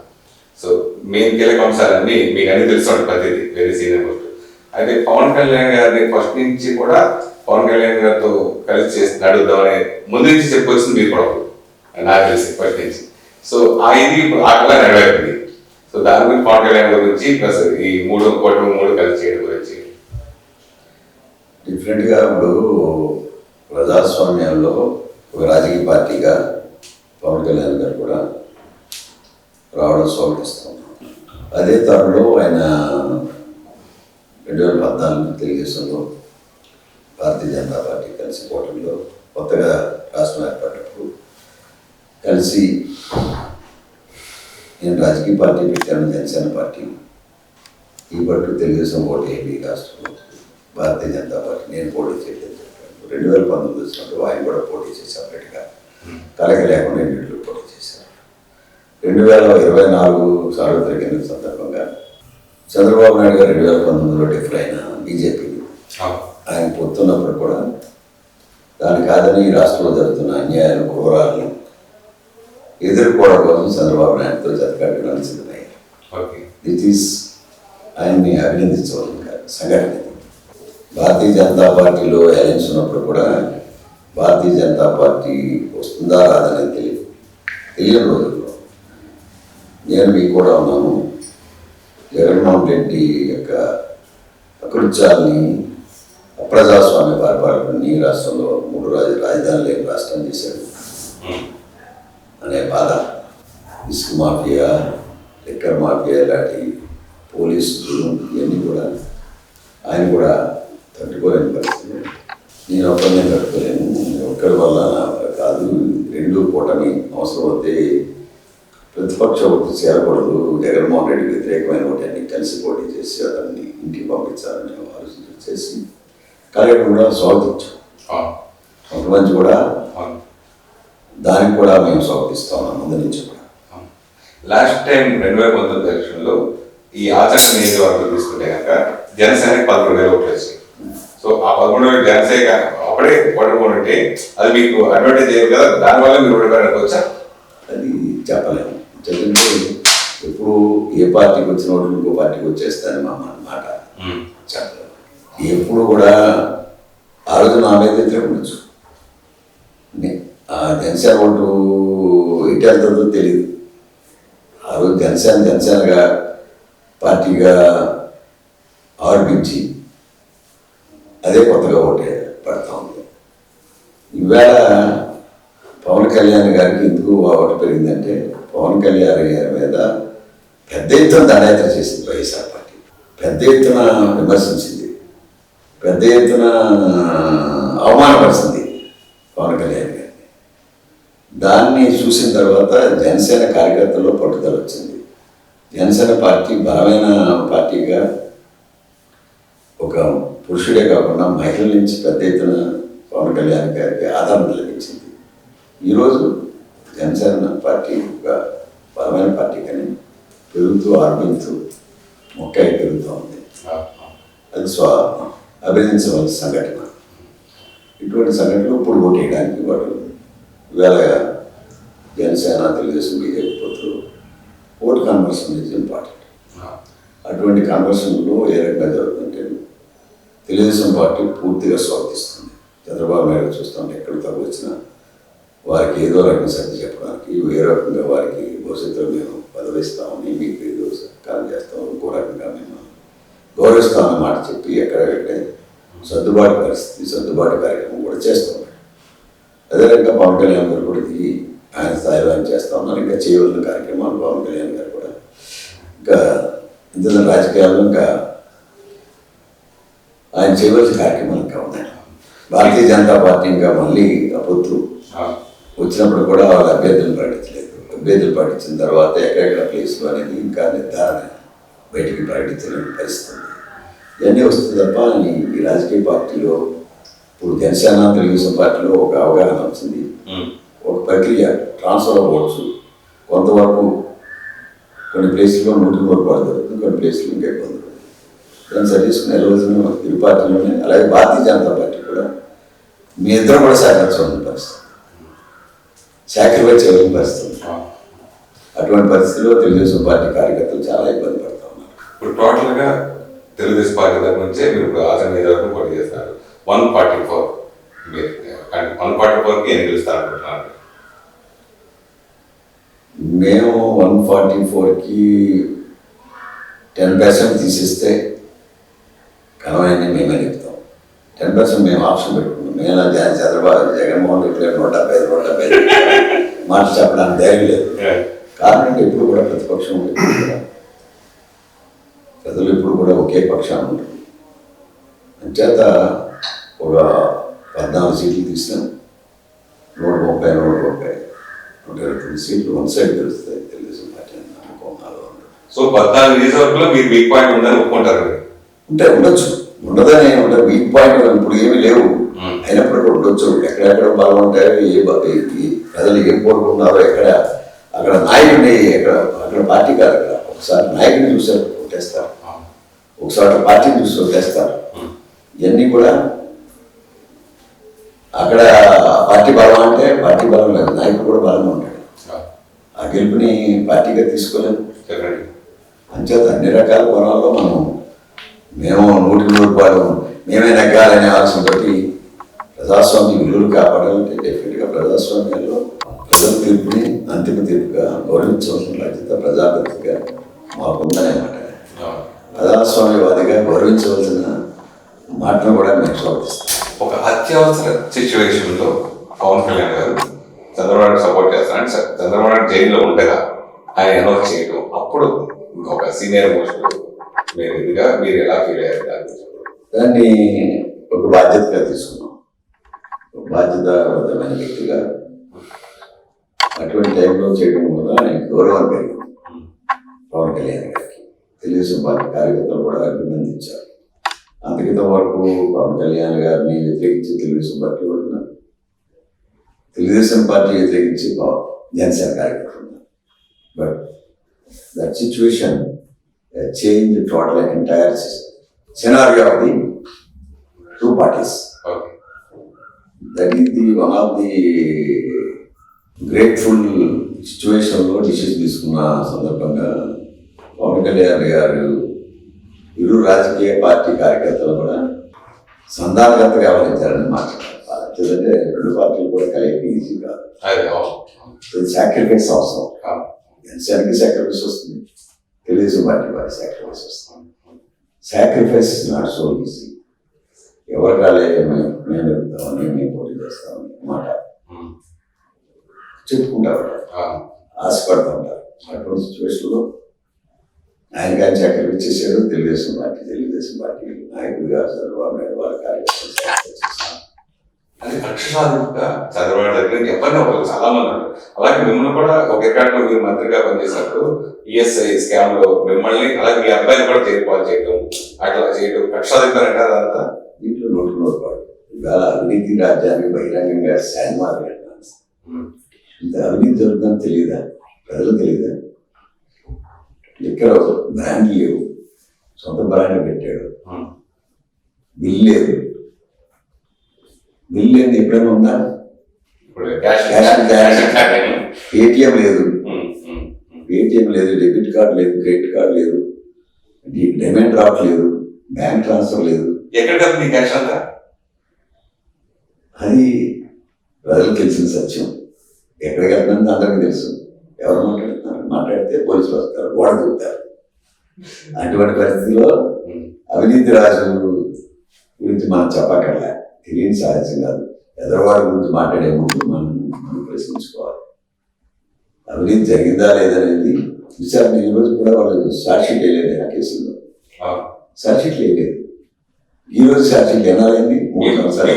So main కీలక అంశాలన్నీ మీకు అన్ని తెలుసు ప్రతిదీ వెరీ సీనియర్ పోస్ట్. అయితే పవన్ కళ్యాణ్ గారిని ఫస్ట్ నుంచి కూడా పవన్ కళ్యాణ్ గారితో కలిసి చేసి నడుద్దామని ముందు నుంచి చెప్పొచ్చింది మీరు కూడా నాకు తెలిసి ఫస్ట్ నుంచి. సో ఆ ఇది ఇప్పుడు ఆ కళ నెరవేరింది. సో దాని గురించి పవన్ కళ్యాణ్ గురించి ప్లస్ ఈ మూడు కలిసి చేయడం గురించి. డిఫరెంట్గా ఇప్పుడు ప్రజాస్వామ్యంలో ఒక రాజకీయ పార్టీగా పవన్ కళ్యాణ్ గారు కూడా రావడం స్వాగతిస్తాం. అదే తరంలో ఆయన 2014 తెలుగుదేశంలో భారతీయ జనతా పార్టీ కలిసి కూటమిలో కొత్తగా రాష్ట్రం ఏర్పడినప్పుడు కలిసి నేను రాజకీయ పార్టీ పెట్టాను, జనసేన పార్టీ. ఈ పట్టు తెలుగుదేశం పోటీ ఏపీ రాష్ట్రంలో, భారతీయ జనతా పార్టీ నేను పోటీ చేయలేదు చెప్పాను. 2019 వచ్చినప్పుడు ఆయన కూడా పోటీ చేసి సపరేట్గా కలగ లేకుండా ఎన్నింటిలో పోటీ చేశారు. 2024 సార్వత్రిక ఎన్నికల సందర్భంగా చంద్రబాబు నాయుడు గారు 2019లో డిఫర్ అయిన బీజేపీ ఆయన పొత్తున్నప్పుడు కూడా దాని కాదని ఈ రాష్ట్రంలో జరుగుతున్న అన్యాయాలు, క్రూరాలను ఎదుర్కోవడం కోసం చంద్రబాబు నాయుడుతో జతకట్టడానికి సిద్ధమయ్యారు. దిట్ ఈస్ ఆయన్ని అభినందించవలసిన సంఘటన. భారతీయ జనతా పార్టీలో అలయన్స్ ఉన్నప్పుడు కూడా భారతీయ జనతా పార్టీ వస్తుందా రాదని తెలియని రోజుల్లో నేను మీకు కూడా ఉన్నాను. జగన్మోహన్ రెడ్డి యొక్క అకృత్యాలని, అప్రజాస్వామ్య పరిపాలనని రాష్ట్రంలో 3 రాజధానులు లేని రాష్ట్రం చేశాడు అనే బాధ, ఇసుక మాఫియా, లిక్కర్ మాఫియా లాంటి పోలీసులు ఇవన్నీ కూడా ఆయన కూడా తట్టుకోలేని పరిస్థితి. నేను ఒక్కరినే తట్టుకోలేను, ఒక్కరి వల్ల కాదు, రెండు కూటమి అవసరం అవుతే ప్రతిపక్ష ఒకటి చేరకూడదు, జగన్మోహన్ రెడ్డికి వ్యతిరేకమైన ఒకటి అన్ని కలిసి పోటీ చేసి అతన్ని ఇంటికి పంపించాలని ఆలోచన చేసి కార్యక్రమం కూడా స్వాగతించాం. కొంతమంది కూడా దానికి కూడా మేము స్వాగతిస్తా ఉన్నాం ముందు నుంచి కూడా. లాస్ట్ టైం 2019 ఎలక్షన్లో ఈ ఆచరణ నియోజకవర్గం తీసుకుంటే కనుక జనసేనకి 13,000 ఓట్లు వచ్చాయి. సో ఆ 13,000 జనసేన అప్పుడే ఓడిపోతుంటే అది మీకు అడ్వాంటేజ్ అయ్యేది కదా, దానివల్ల మీరు ఓడిపోయారనుకోవచ్చా? అది చెప్పలేము. ఎందుకంటే ఎప్పుడు ఏ పార్టీకి వచ్చిన ఓట్లు ఇంకో పార్టీకి వచ్చేస్తాను మా మాట చెప్పలేము. ఎప్పుడు కూడా ఆ రోజు నా మీద వ్యతిరేకం ఉండొచ్చు, జనసేన ఓటు ఎటు వెళ్తుందో తెలియదు. ఆ రోజు జనసేనగా పార్టీగా ఆర్పించి అదే కొత్తగా ఓటే పడతా ఉంది. ఈవేళ పవన్ కళ్యాణ్ గారికి ఎందుకు ఓటు పెరిగిందంటే పవన్ కళ్యాణ్ గారి మీద పెద్ద ఎత్తున దండయాత్ర చేసింది వైఎస్ఆర్ పార్టీ, పెద్ద ఎత్తున విమర్శించింది, పెద్ద ఎత్తున అవమానపరిచింది పవన్ కళ్యాణ్ గారిని. దాన్ని చూసిన తర్వాత జనసేన కార్యకర్తల్లో పట్టుదల వచ్చింది. జనసేన పార్టీ బలమైన పార్టీగా ఒక పురుషుడే కాకుండా మహిళల నుంచి పెద్ద ఎత్తున పవన్ కళ్యాణ్ గారికి ఆదరణ లభించింది. ఈరోజు జనసేన పార్టీ ఒక బలమైన పార్టీ కానీ పెరుగుతూ ఆర్పిస్తూ మొక్కై పెరుగుతూ ఉంది. అది అభినందించవలసిన సంఘటన. ఇటువంటి సంఘటనలు ఇప్పుడు ఓటు వేయడానికి వాడు ఇవాళ జనసేన, తెలుగుదేశం, బీజేపీ పొత్తులు ఓటు కన్వర్షన్ ఈజ్ ఇంపార్టెంట్. అటువంటి కన్వర్షన్లో ఏ రకంగా జరుగుతుంటే తెలుగుదేశం పార్టీ పూర్తిగా స్వాగతిస్తుంది. చంద్రబాబు నాయుడు చూస్తాం ఎక్కడ తక్కువ వచ్చినా వారికి ఏదో రకంగా సర్ది చెప్పడానికి, ఏ రకంగా వారికి భవిష్యత్తులో మేము పదవిస్తామని, మీకు ఏదో సహకారం చేస్తాం, ఇంకో రకంగా మేము గౌరవిస్తామని మాట చెప్పి ఎక్కడ పెట్టే సర్దుబాటు కార్యక్రమం కూడా చేస్తాం. అదే రకంగా పవన్ కళ్యాణ్ గారు కూడా దిగి ఆయన స్థాయిలో ఆయన చేస్తూ ఉన్నారు. ఇంకా చేయవలసిన కార్యక్రమాలు పవన్ కళ్యాణ్ గారు కూడా ఇంకా ఇందులో రాజకీయాల్లో ఇంకా ఆయన చేయవలసిన కార్యక్రమాలు ఇంకా ఉన్నాయి. భారతీయ జనతా పార్టీ ఇంకా మళ్ళీ పొత్తు వచ్చినప్పుడు కూడా వాళ్ళ అభ్యర్థులు ప్రకటించలేదు. అభ్యర్థులు ప్రకటించిన తర్వాత ఎక్కడెక్కడ ప్లేస్లు అనేది ఇంకా నిర్ధారణ బయటికి ప్రకటించలేని పరిస్థితి. ఇవన్నీ వస్తుంది తప్ప ఈ రాజకీయ పార్టీలో ఇప్పుడు జనసేన, తెలుగుదేశం పార్టీలో ఒక అవగాహన వచ్చింది, ఒక ప్రక్రియ ట్రాన్స్ఫర్ అవ్వచ్చు. కొంతవరకు కొన్ని ప్లేస్లో 100% జరుగుతుంది, కొన్ని ప్లేస్లో ఇంకా ఇబ్బంది పడుతుంది. దాన్ని సరి చేసుకుని వెళ్ళవలసిన ఇరు పార్టీలోనే, అలాగే భారతీయ జనతా పార్టీ కూడా మీ ఇద్దరు కూడా సాకరించవలసిన పరిస్థితి, సాక్రిఫైస్ చేయవలసిన పరిస్థితి. అటువంటి పరిస్థితిలో తెలుగుదేశం పార్టీ కార్యకర్తలు చాలా ఇబ్బంది పడుతూ ఉన్నారు. ఇప్పుడు టోటల్గా తెలుగుదేశం పార్టీ తరఫు నుంచే మీరు ఇప్పుడు ఆచరణ నియోజకవర్గం పోటీ చేస్తారు. 144 మీరు 144కి ఎన్ని గెలుస్తారనుకుంటున్నారు? మేము 144కి 10% తీసేస్తే కనవాయిని మేమే చెప్తాం. 10% మేము ఆప్షన్ పెట్టుకున్నాం. మేము చంద్రబాబు జగన్మోహన్ రెడ్డి 175 మాట చెప్పడానికి ధైర్యం లేదు. కారణం అంటే ఇప్పుడు కూడా ప్రతిపక్షం ఉంటుంది, ప్రజలు ఇప్పుడు కూడా ఒకే పక్షాన్ని ఉంటుంది. అంచేత ఒక 14 సీట్లు తీసినాం, 130, 120 సీట్లు వన్ సైడ్ తెలుస్తాయి తెలుగుదేశం పార్టీ అనుకోవాలి. సో 14 నియోజకవర్గంలో మీరు వీక్ పాయింట్ ఉందని ఒప్పుకుంటారు? అంటే ఉండొచ్చు, ఉండదని ఉండదు. వీక్ పాయింట్ ఇప్పుడు ఏమీ లేవు, అయినప్పటికీ ఉండొచ్చు. ఎక్కడెక్కడ బలం ఉంటాయో, ప్రజలు ఏం కోరుకున్నారో, అక్కడ నాయకుడిని, అక్కడ పార్టీ కాదు, అక్కడ ఒకసారి నాయకుడిని చూసారు కొట్టేస్తారు, ఒకసారి పార్టీని చూసి కొట్టేస్తారు. ఇవన్నీ కూడా అక్కడ పార్టీ బలం అంటే పార్టీ బలం లేదు, నాయకుడు కూడా బలంగా ఉంటాడు. ఆ గెలుపుని పార్టీగా తీసుకోలేము. అంచేత అన్ని రకాల కోణాల్లో మేము 100% మేమే నెగ్గాలనే ఆలోచనతో ప్రజాస్వామ్య విలువలు కాపాడాలంటే డెఫినెట్గా ప్రజాస్వామ్యంలో ప్రజల తీర్పుని అంతిమ తీర్పుగా గౌరవించవలసిన బాధ్యత ప్రజాపతిగా మాకుందనమాట. ప్రజాస్వామ్యవాదిగా గౌరవించవలసిన మాటను కూడా మేము స్వాగతిస్తాం. ఒక అత్యవసర సిచ్యువేషన్లో పవన్ కళ్యాణ్ గారు చంద్రబాబు సపోర్ట్ చేస్తారని చంద్రబాబు జైల్లో ఉండగా ఆయన అనౌన్స్ చేయడం, అప్పుడు ఒక సీనియర్ మోస్ట్ మీరు ఇదిగా మీరు ఎలా ఫీల్ అయ్యారు? దాన్ని ఒక బాధ్యతగా తీసుకున్నాం, ఒక బాధ్యతాయుతమైన వ్యక్తిగా. అటువంటి టైంలో చేయడం వల్ల ఆయనకు గౌరవం పెరిగింది. పవన్ కళ్యాణ్ గారికి తెలుగుదేశం పార్టీ కార్యకర్తలు కూడా అభినందించారు. అంతకితం వరకు పవన్ కళ్యాణ్ గారిని వ్యతిరేకించి తెలుగుదేశం పార్టీ కూడా ఉన్నారు, తెలుగుదేశం పార్టీ వ్యతిరేకించి జనసేన కార్యకర్తలు ఉన్నారు. But that situation changed total entire scenario of the two parties. Okay. That is one of the grateful situation లో డిసిషన్ తీసుకున్న సందర్భంగా పవన్ కళ్యాణ్ గారు ఇరు రాజకీయ పార్టీ కార్యకర్తలు కూడా సంధానకర్తగా వ్యవహరించారని మాట్లాడారు. ఎందుకంటే రెండు పార్టీలు కూడా కలిపి ఈజీ కాదు, సాక్రిఫైస్ అవసరం. జనసేనకి సాక్రిఫైస్ వస్తుంది, తెలుగుదేశం పార్టీ వారి సాక్రిఫైస్ వస్తుంది. Sacrifice is not so easy. ఎవరు కాలే మేము చెప్తామని, మేము పోటీ చేస్తామని మాట చెప్పుకుంటారు, ఆశపడుతూ ఉంటారు. అటువంటి సిచ్యువేషన్లో ఆయన కానీ సాక్రిఫైస్ చేశారు. తెలుగుదేశం పార్టీ నాయకుడిగా చంద్రబాబు నాయుడు వారి కార్యక్రమం అది కక్షసాధిగా చంద్రబాబు దగ్గర ఎవరిని ఒకరు చాలా మంది ఉన్నారు. అలాగే మిమ్మల్ని కూడా ఒక రికార్డులో మీరు మంత్రిగా పనిచేసినప్పుడు ఈఎస్ఐ స్కామ్ లో మిమ్మల్ని, అలాగే మీ అబ్బాయిని కూడా చేరుకోవాలి చేయడం, అట్లా చేయడం కక్షసాధికారు అంటారు. అదంతా దీంట్లో 100% ఇవాళ అవినీతి రాజ్యాన్ని బహిరంగంగా శాన్ మాట్లాడుతున్నాను. ఇంత అవినీతి జరుగుతుందని తెలియదా? ప్రజలు తెలియదా? ఇక్కడ బ్రాండ్ లేవు, సొంత బ్రాండ్ పెట్టాడు, బిల్ లేదు. బిల్ ఏంది ఎప్పుడైనా ఉందా? ఏటీఎం లేదు, డెబిట్ కార్డు లేదు, క్రెడిట్ కార్డు లేదు, డిమాండ్ డ్రాఫ్ట్ లేదు, బ్యాంక్ ట్రాన్స్ఫర్ లేదు. ఎక్కడ మీ క్యాష్ అంతా? అది ప్రజలకు తెలిసిన సత్యం. ఎక్కడికి వెళ్తుందని అందరికీ తెలుసు. ఎవరు మాట్లాడితే పోలీసులు వస్తారు, గోడ దూకుతారు. అటువంటి పరిస్థితిలో అవినీతి రాజు గురించి మనం చెప్పక్కర్లే, తెలియని సాధ్యం కాదు. ఎదరవాడి గురించి మాట్లాడే ముందు మనం ప్రశ్నించుకోవాలి. అవినీతి జరిగిందా లేదనేది విచారణ. ఈ రోజు కూడా వాళ్ళు సాక్షి వేయలేదు ఆ కేసులో, సాక్షి వేయలేదు. ఈ రోజు సాక్షి వినాలని 3 సంవత్సరాలు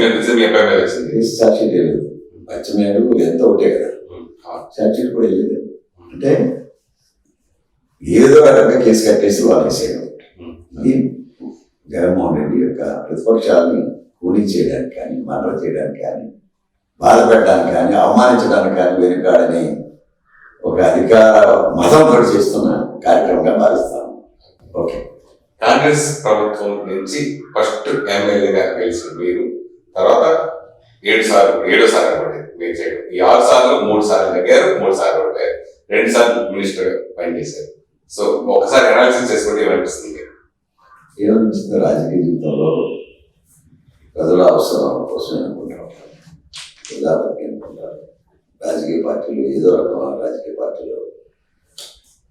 సాక్షి వేయలేదు. పచ్చమేడు ఎంత ఒకటే కదా, సాక్షి కూడా వెళ్ళలేదు. అంటే ఏదో రకంగా కేసు కట్టేసి వాళ్ళు వేసేయడం. ఇది జగన్మోహన్ రెడ్డి యొక్క ప్రతిపక్షాలని కూలీ చేయడానికి కానీ, మర్డర్ చేయడానికి కానీ బాధ పెట్టడానికి కానీ అవమానించడానికి కానీ వెనుకాడని ఒక అధికార మతంతో చేస్తున్న కార్యక్రమంగా భావిస్తాను. ఓకే. కాంగ్రెస్ ప్రభుత్వం నుంచి ఫస్ట్ ఎమ్మెల్యేగా గెలిచిన మీరు, తర్వాత 7 సార్లు అనుకోండి మీరు చేయడం, ఈ 6 సార్లు 3 సార్లు తగ్గారు, 3 సార్లు ఓడిపోయారు, 2 సార్లు మినిస్టర్ పనిచేశారు. సో ఒకసారి అనాలిసిస్ చేసుకుంటే ఏమనిపిస్తుంది? ఏమనిపిస్తుంది? రాజకీయ జీవితంలో ప్రజల అవసరం కోసం అనుకుంటారు, ప్రజాపతి అనుకుంటారు. రాజకీయ పార్టీలు ఏదో రకమైన రాజకీయ పార్టీలు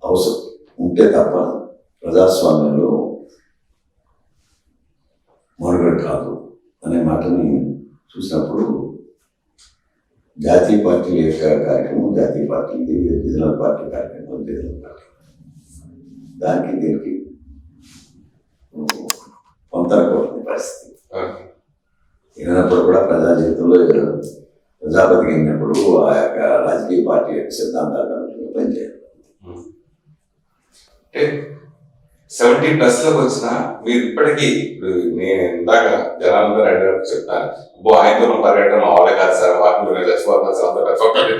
అవసరం ఉంటే తప్ప ప్రజాస్వామ్యంలో మనుగడ కాదు అనే మాటని చూసినప్పుడు జాతీయ పార్టీల యొక్క కార్యక్రమం జాతీయ పార్టీది, రీజనల్ పార్టీ కార్యక్రమం రీజనల్ పార్టీ, దానికి దీనికి పొంతనకూడని పరిస్థితి. అయినప్పుడు కూడా ప్రజా జీవితంలో ప్రజాపతికి అయినప్పుడు ఆ యొక్క రాజకీయ పార్టీ యొక్క సిద్ధాంతాలను పనిచేయాలి. అంటే 70+ లోకి వచ్చిన మీరు ఇప్పటికీ, నేను ఇందాక జనాలందరూ అడిగినప్పుడు చెప్తాను, ఆయనతో పర్యటన వాళ్ళే కాదు సార్, వాటిని చచ్చిపోతున్నారు సార్,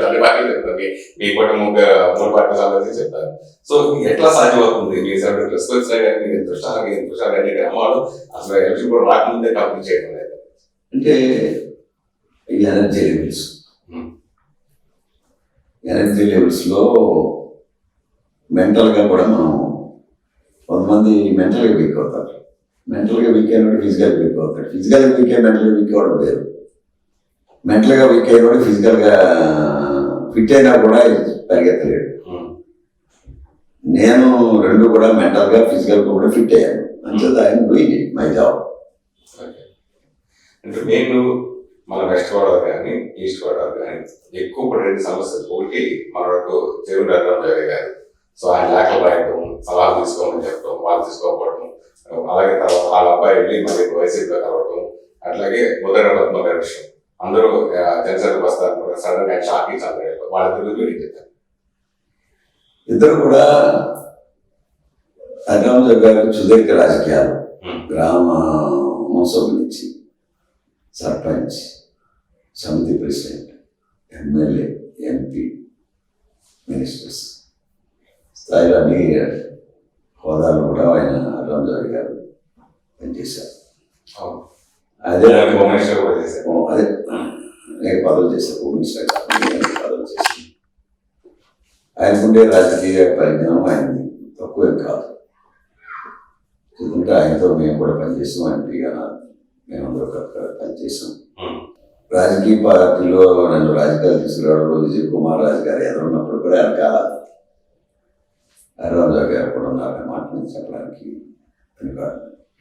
తల్లి పార్టీలు చెప్తాను, మీ కూడా 3 పార్టీలు సంబంధించి చెప్తాను. సో ఎట్లా సాధ్యమవుతుంది? మీ 70+ వచ్చినా కానీ మీరు దృష్టాలు అన్ని గ్రామాలు అసలు ఎలక్షన్ కూడా రాకముందే కంప్లీట్ చేయడం లేదు. అంటే ఈ ఎనర్జీ లెవెల్స్లో మెంటల్గా కూడా మనం కొంతమంది మెంటల్గా వీక్ అవుతారు. మెంటల్గా వీక్ అయినప్పుడు ఫిజికల్గా వీక్ అవుతాడు. ఫిజికల్గా వీక్ అయి మెంటల్గా వీక్ అవ్వడం వేరు. మెంటల్గా వీక్ అయినప్పుడు ఫిజికల్గా ఫిట్ అయినా కూడా పరిగెత్తలేడు. నేను 2 కూడా మెంటల్గా ఫిజికల్గా కూడా ఫిట్ అయ్యాను. అంచేత I'm doing it my job. అంటే నేను మన వెస్ట్ గోదావరి కానీ ఈస్ట్ గోదావరి కానీ ఎక్కువ పడే సమస్యలు, ఒకటి మనకు చెరువు గారు, సో ఆయన లేఖలు రాయడం, సలహాలు తీసుకోమని చెప్పడం, వాళ్ళు తీసుకోకపోవడం, అలాగే తర్వాత వాళ్ళ అబ్బాయి వెళ్ళి మళ్ళీ వైసీపీలో కలవడం, అట్లాగే ఉదయ పద్మ గారి విషయం, అందరూ జనసేనకు వస్తారు, సడన్ గా షాక్ ఇచ్చారు, వాళ్ళ తిరుగుతూ నేను చెప్పాను. ఇద్దరు కూడా హరిరామరావు గారు సుదీర్ఘ రాజకీయాలు, గ్రామ మోసభ నుంచి సర్పంచ్, సమితి ప్రెసిడెంట్, ఎమ్మెల్యే, ఎంపీ, మినిస్టర్స్ స్థాయిలో అన్ని హోదాలు కూడా ఆయన హరిరామరావు గారు పనిచేశారు. అదే అనేక పదవులు చేశారు. హోమ్ మినిస్టర్ పదవులు చేశారు. ఆయనకుండే రాజకీయ పరిజ్ఞానం ఆయనది తక్కువేం కాదు. ఎందుకంటే ఆయనతో మేము కూడా పనిచేసాం, ఎంపీగా మేమందరూ పనిచేసాం. రాజకీయ పార్టీలో నన్ను రాజకీయాలు తీసుకురావడంలో విజయ్ కుమార్ రాజు గారు ఎదురున్నప్పుడు కూడా వెనకాల హరిరామరావు గారు కూడా ఉన్నారు మాట నుంచి చెప్పడానికి.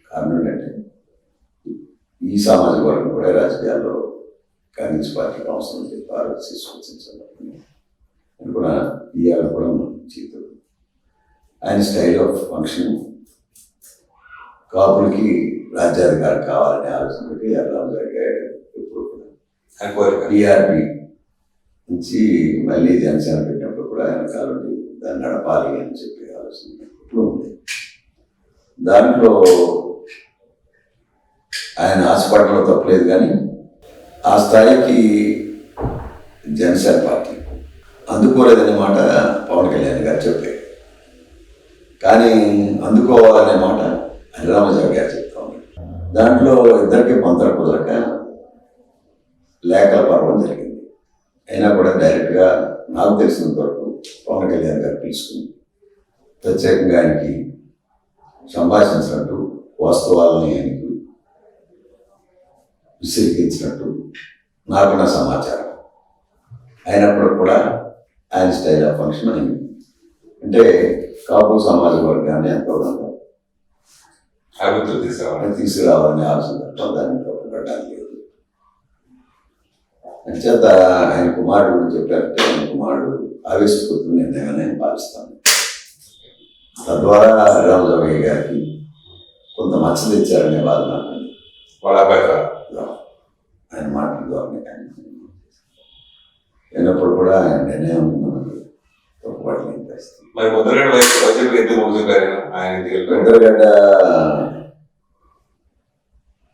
కారణం ఏంటంటే ఈ సామాజిక వర్గం కూడా రాజకీయాల్లో కాంగ్రెస్ పార్టీకి అవసరం చెప్పి ఆలోచించి సూచించాలి అని కూడా ఇవాళ కూడా చేతుడు. ఆయన స్టైల్ ఆఫ్ ఫంక్షన్ కాపులకి రాజ్యాధికారం కావాలనే ఆలోచన పెట్టి హరిరామరావు గారు ఎప్పుడు కూడా టీఆర్పీ నుంచి మళ్ళీ జనసేన పెట్టినప్పుడు కూడా ఆయన కాలండి దాన్ని నడపాలి అని చెప్పి ఆలోచన ఎప్పుడు ఉంది. దాంట్లో ఆయన ఆశపడలో తప్పలేదు, కానీ ఆ స్థాయికి జనసేన పార్టీ అందుకోలేదనే మాట పవన్ కళ్యాణ్ గారు చెప్పారు. కానీ అందుకోవాలనే మాట హరిరామరావు గారు చెప్తా ఉన్నారు. దాంట్లో ఇద్దరికి పొంతన కుదరక లేఖల పర్వం జరిగింది. అయినా కూడా డైరెక్ట్గా నాకు తెలిసినంత వరకు పవన్ కళ్యాణ్ గారు పిలుచుకుని ప్రత్యేకంగా ఆయనకి సంభాషించినట్టు, వాస్తవాలని ఆయనకు విసిరిగించినట్టు నాకున్న సమాచారం. అయినప్పుడు కూడా ఆయన స్టైల్ ఆఫ్ ఫంక్షన్ అయింది. అంటే కాపు సమాజ వర్గాన్ని ఎంతో తీసుకురావాలని ఆలోచన తప్ప దాన్ని తప్పపడడానికి లేదు. అంచేత ఆయన కుమారుడు గురించి చెప్పారంటే ఆయన కుమారుడు ఆవేశపూర్తి నిర్ణయాన్ని భావిస్తాను. తద్వారా హరిరామరావు గారికి కొంత మచ్చ తెచ్చారనే బాధ నాకు. వాళ్ళ అబ్బాయి ఆయన మాటల ద్వారా కానీ అయినప్పుడు కూడా ఆయన నిర్ణయం మనకు తప్పుపడలేని పరిస్థితి. ముద్రగడ్డ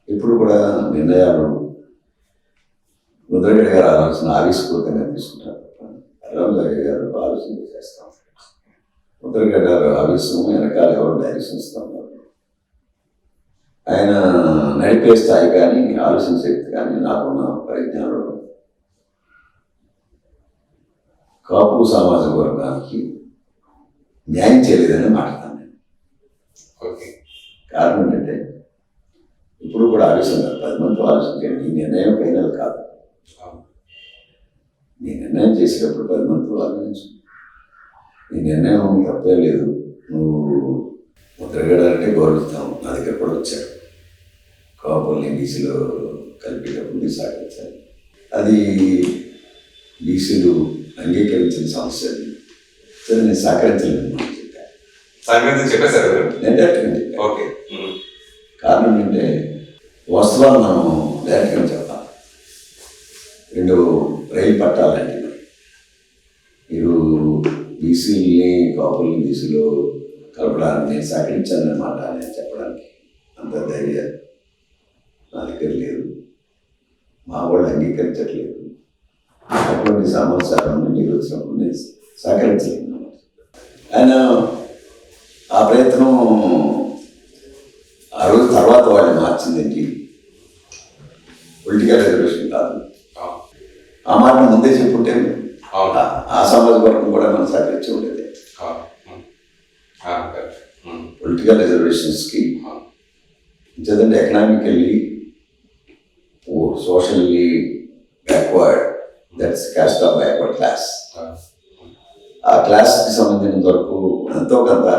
ఇప్పుడు కూడా నిర్ణయాలు ముద్రగడ గారు ఆలోచన ఆవిష్కృతంగా తీసుకుంటారు. రామరాజు గారు ఆలోచన చేస్తాం. ముద్రగడ గారు ఆవేశం వెనకాల ఎవరు డైరెక్షన్ ఇస్తాం. ఆయన నడిపే స్థాయి కానీ ఆలోచన శక్తి కానీ నాకున్న పరిజ్ఞానంలో కాపు సామాజిక వర్గానికి న్యాయం చేయలేదని మాట్లాడతాను నేను. ఓకే. కారణం ఏంటంటే ఇప్పుడు కూడా ఆలోచన 10 మందితో ఆలోచించండి. ఈ నిర్ణయం ఫైనల్ కాదు. నీ నిర్ణయం చేసేటప్పుడు 10 మందితో ఆలోచించు. నీ నిర్ణయం తప్పే లేదు. నువ్వు ముద్రగడ అంటే గౌరవిస్తాం. నా దగ్గర కూడా వచ్చాడు. కాపుల్ని బీసీలో కలిపేటప్పుడు నీ సహకరించాలి. అది బీసీలు అంగీకరించిన సమస్య. అది సరే నేను సహకరించలేదు మనం చెప్పాను. సంగతి చెప్పేశారు మీరు? నేను డైరెక్ట్గా చెప్పాను. ఓకే. కారణం ఏంటంటే వాస్తవాలు మనం డైరెక్ట్గా చెప్పాలి. 2 రైలు పట్టాలంటే మీరు బీసీలని కాపుల్ని బీసీలో కలపడానికి నేను సహకరించానన్నమాట నేను చెప్పడానికి అంత ధైర్యం నా దగ్గర లేదు. మా వాళ్ళు అంగీకరించట్లేదు. అటువంటి సమాచారం మీరు వచ్చినప్పుడు నేను సహకరించలేదు. ఆయన ఆ ప్రయత్నం ఆ రోజు తర్వాత వాళ్ళు మార్చిందేంటి, పొలిటికల్ రిజర్వేషన్ కాదు. ఆ మాట ముందే చెప్పుంటే ఆ సామాజిక వర్గం కూడా మనం సహకరించి ఉండేది. పొలిటికల్ రిజర్వేషన్స్కి ఎందుకంటే economically socially backward, that's cost of backward class. ఆ క్లాస్కి సంబంధించినంత వరకు ఎంతో కొంత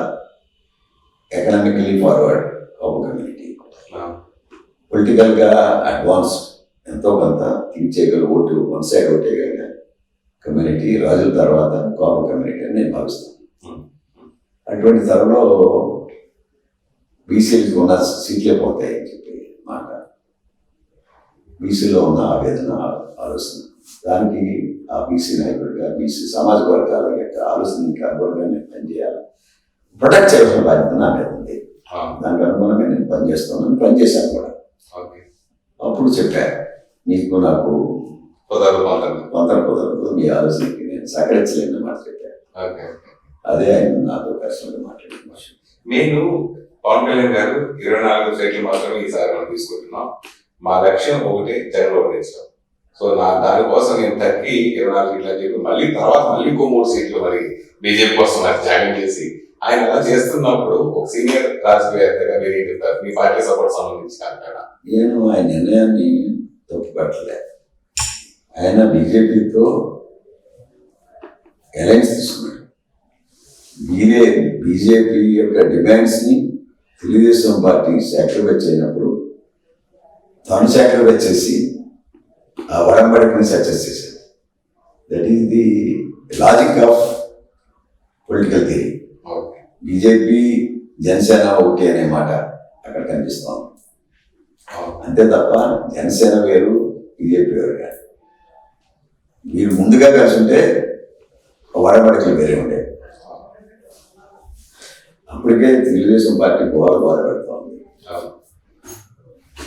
ఎకనామికల్లీ ఫార్వర్డ్ కాపు కమ్యూనిటీ, పొలిటికల్గా అడ్వాన్స్ ఎంతో కొంత థింక్ చేయగల ఓటు వన్ సైడ్ ఓటేయగలిగిన కమ్యూనిటీ రాజుల తర్వాత కాపు కమ్యూనిటీ అని నేను భావిస్తాను. అటువంటి తరంలో బీసీలకు ఉన్న సీట్లే పోతాయని చెప్పి మాట, బీసీలో ఉన్న ఆవేదన ఆలోచన, దానికి ఆ బీసీ నాయకుడిగా బీసీ సామాజిక వర్గాల యొక్క ఆలోచనకి అనుగుణంగా నేను పనిచేయాలి. ప్రొటెక్ట్ చేయాల్సిన బాధ్యత నా మీద ఉంది. దానికి అనుగుణంగా నేను పనిచేస్తానని పనిచేశాను కూడా. అప్పుడు చెప్పాను, నీకు నాకు కుదరదు, మీ ఆలోచనకి నేను సహకరించలేని మాట చెప్పాను. అదే ఆయన నాతో పర్సనల్గా మాట్లాడిన. నేను పవన్ కళ్యాణ్ గారు 24 సీట్లు మాత్రమే ఈసారి మనం తీసుకుంటున్నాం, మా లక్ష్యం ఒకటి జగన్ ఓడించడం. సో దానికోసం నేను తగ్గి 24 సీట్లు అని చెప్పి మళ్ళీ ఇంకో 3 సీట్లు మరి బీజేపీ కోసం నాకు త్యాగం చేసి ఆయన అలా చేస్తున్నప్పుడు ఒక సీనియర్ రాజకీయవేత్తగా మీరు ఏం చెప్తారు? మీ పార్టీ సపోర్ట్ సంబంధించి అంటారా? నేను ఆయన నిర్ణయాన్ని తప్పుపట్టలే. ఆయన బీజేపీతో అలయన్స్ తీసుకున్నాడు. బీజేపీ యొక్క డిమాండ్స్ని తెలుగుదేశం పార్టీ సాక్రిఫైస్ అయినప్పుడు తాను సాక్రిఫైస్ చేసి ఆ వడంబడికని సక్సెస్ చేశాడు. That is the logic of political theory. BJP Janasena ఒకటి అనే మాట అక్కడ కనిపిస్తాం. అంతే తప్ప జనసేన వేరు బీజేపీ వేరు కాదు. మీరు ముందుగా కలిసి ఉంటే వడబడికలు వేరే ఉండే. అప్పటికే తెలుగుదేశం పార్టీ బాధపడుతూ ఉంది.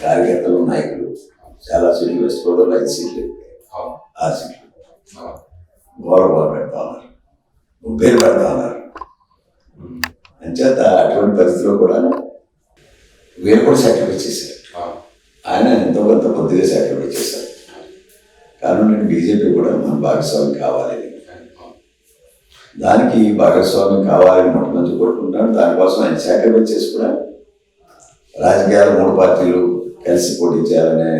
కార్యకర్తలు నాయకులు చాలా సీట్లు వేసుకోవడం 5 సీట్లు 6 సీట్లు బాధ పెడతా ఉన్నారు, పేరు పెడతా ఉన్నారు. అంచేత అటువంటి పరిస్థితిలో కూడా వీళ్ళు కూడా సాక్రిఫైస్ చేశారు. ఆయన ఎంతో కొంత కొద్దిగా సాక్రిఫైస్ చేశారు. కారణం నేను బీజేపీ కూడా మన భాగస్వామి కావాలి, దానికి భాగస్వామ్యం కావాలని మొట్టమొదటి కొట్టుకుంటాను. దానికోసం ఆయన సాక్రిఫైస్ చేసి కూడా రాజకీయాలు 3 పార్టీలు కలిసి పోటీ చేయాలనే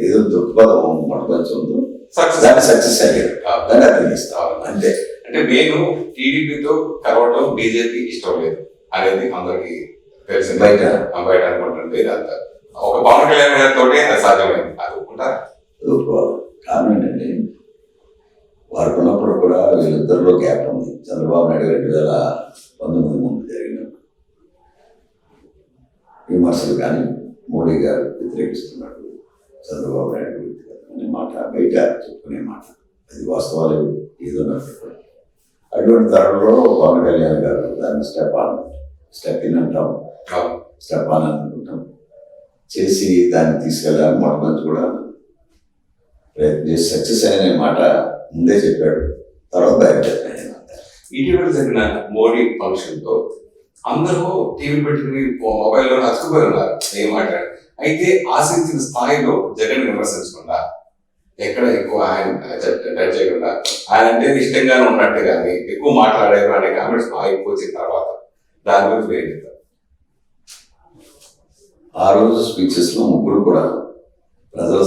ఏదో దృక్పథం మొట్టమొదటి ఉందో దాన్ని సక్సెస్ అయ్యారు. దాన్ని అర్థగిస్తాం అంతే. అంటే నేను టీడీపీతో కలవడం బీజేపీ ఇష్టం లేదు అనేది అందరికి తెలిసింది, బయట అనుకుంటుంది. ఇదంతా ఒక పవన్ కళ్యాణ్ గారితో అది సాధ్యమైంది, అది ఒప్పుకుంటారా? కారణం ఏంటంటే వారికి ఉన్నప్పుడు కూడా వీళ్ళిద్దరిలో గ్యాప్ ఉంది. చంద్రబాబు నాయుడు 2019 ముందు జరిగిన విమర్శలు కానీ మోడీ గారు వ్యతిరేకిస్తున్నాడు చంద్రబాబు నాయుడు అనే మాట బయట చెప్పుకునే మాట, అది వాస్తవాలు ఏదో నడుపుతారు. అటువంటి తరంలో పవన్ కళ్యాణ్ గారు దాన్ని స్టెప్ ఇన్ అంటాం, స్టెప్ ఆన్ అనుకుంటాం చేసి దాన్ని తీసుకెళ్ళాలని మొట్టమొదటి కూడా ప్రయత్నం చేసి సక్సెస్ అయిన మాట ముందే చెప్పాడు, తర్వాత బయలుదేరాడు. ఇటీవల జరిగిన మోడీ ఫంక్షన్ లో అందరూ టీవీ పెట్టుకుని మొబైల్లో అతుకుపోయి ఉన్నారు, ఏం మాట్లాడారు. అయితే ఆశించిన స్థాయిలో జగన్ విమర్శించకుండా, ఎక్కడ ఎక్కువ ఆయన టచ్ చేయకుండా, ఆయన అంటే ఇష్టంగానే ఉన్నట్టు కానీ ఎక్కువ మాట్లాడారు అనే కామెంట్స్ బాగా ఎక్కువ వచ్చిన తర్వాత దాని గురించి ఏం చెప్తారు? ఆ రోజు స్పీచెస్ లో ముగ్గురు కూడా ప్రజలు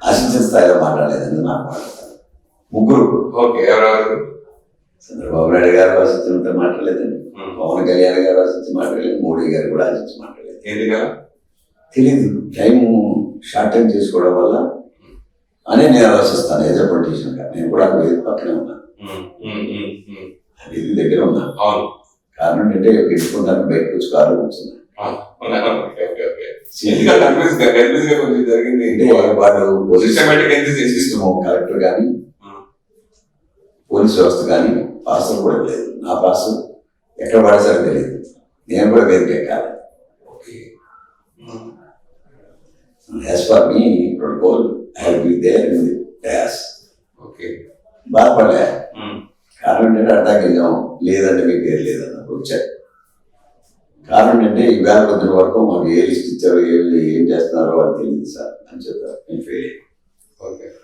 ఆశించిన స్థాయిలో మాట్లాడలేదని నాకు మాట్లాడతారు. ముగ్గురు. ఓకే, ఎవరెవరు? చంద్రబాబు నాయుడు గారు ఆశించినంత మాట్లాడలేదండి, పవన్ కళ్యాణ్ గారు ఆశించి మాట్లాడలేదు, మోడీ గారు కూడా ఆశించి మాట్లాడలేదు. ఎందుకలా తెలీదు, టైం షార్ట్ టైం చేసుకోవడం వల్ల అని నేను ఆలోచిస్తాను. ఏజ్ పొలిటీషియన్ గా నేను కూడా పక్కనే ఉన్నాను, అది దగ్గర ఉన్నాను. అవును, కారణం ఏంటంటే గెలుచుకుంటాను, బయటకు వచ్చి కారు కూర్చున్నాను. వాళ్ళు సిస్టమ్ కలెక్టర్ కానీ పోలీస్ వ్యవస్థ కానీ పాసులు కూడా లేదు. నా పాసు ఎక్కడ పడేసారో తెలియదు, నేను కూడా వేదిక ఎక్కాలి. As far me protocol I will be there in the dash. బాధపడలే, కారణం ఏంటంటే అర్థాకి వెళ్ళాం, లేదంటే మీకు పేరు లేదన్నప్పుడు వచ్చారు. కారణం ఏంటంటే ఈ వేల పొద్దున వరకు మాకు ఏ లిస్ట్ ఇచ్చారో ఏం చేస్తున్నారో అని తెలియదు సార్ అని చెప్తారు. నేను ఫెయిల్ అయ్యాను.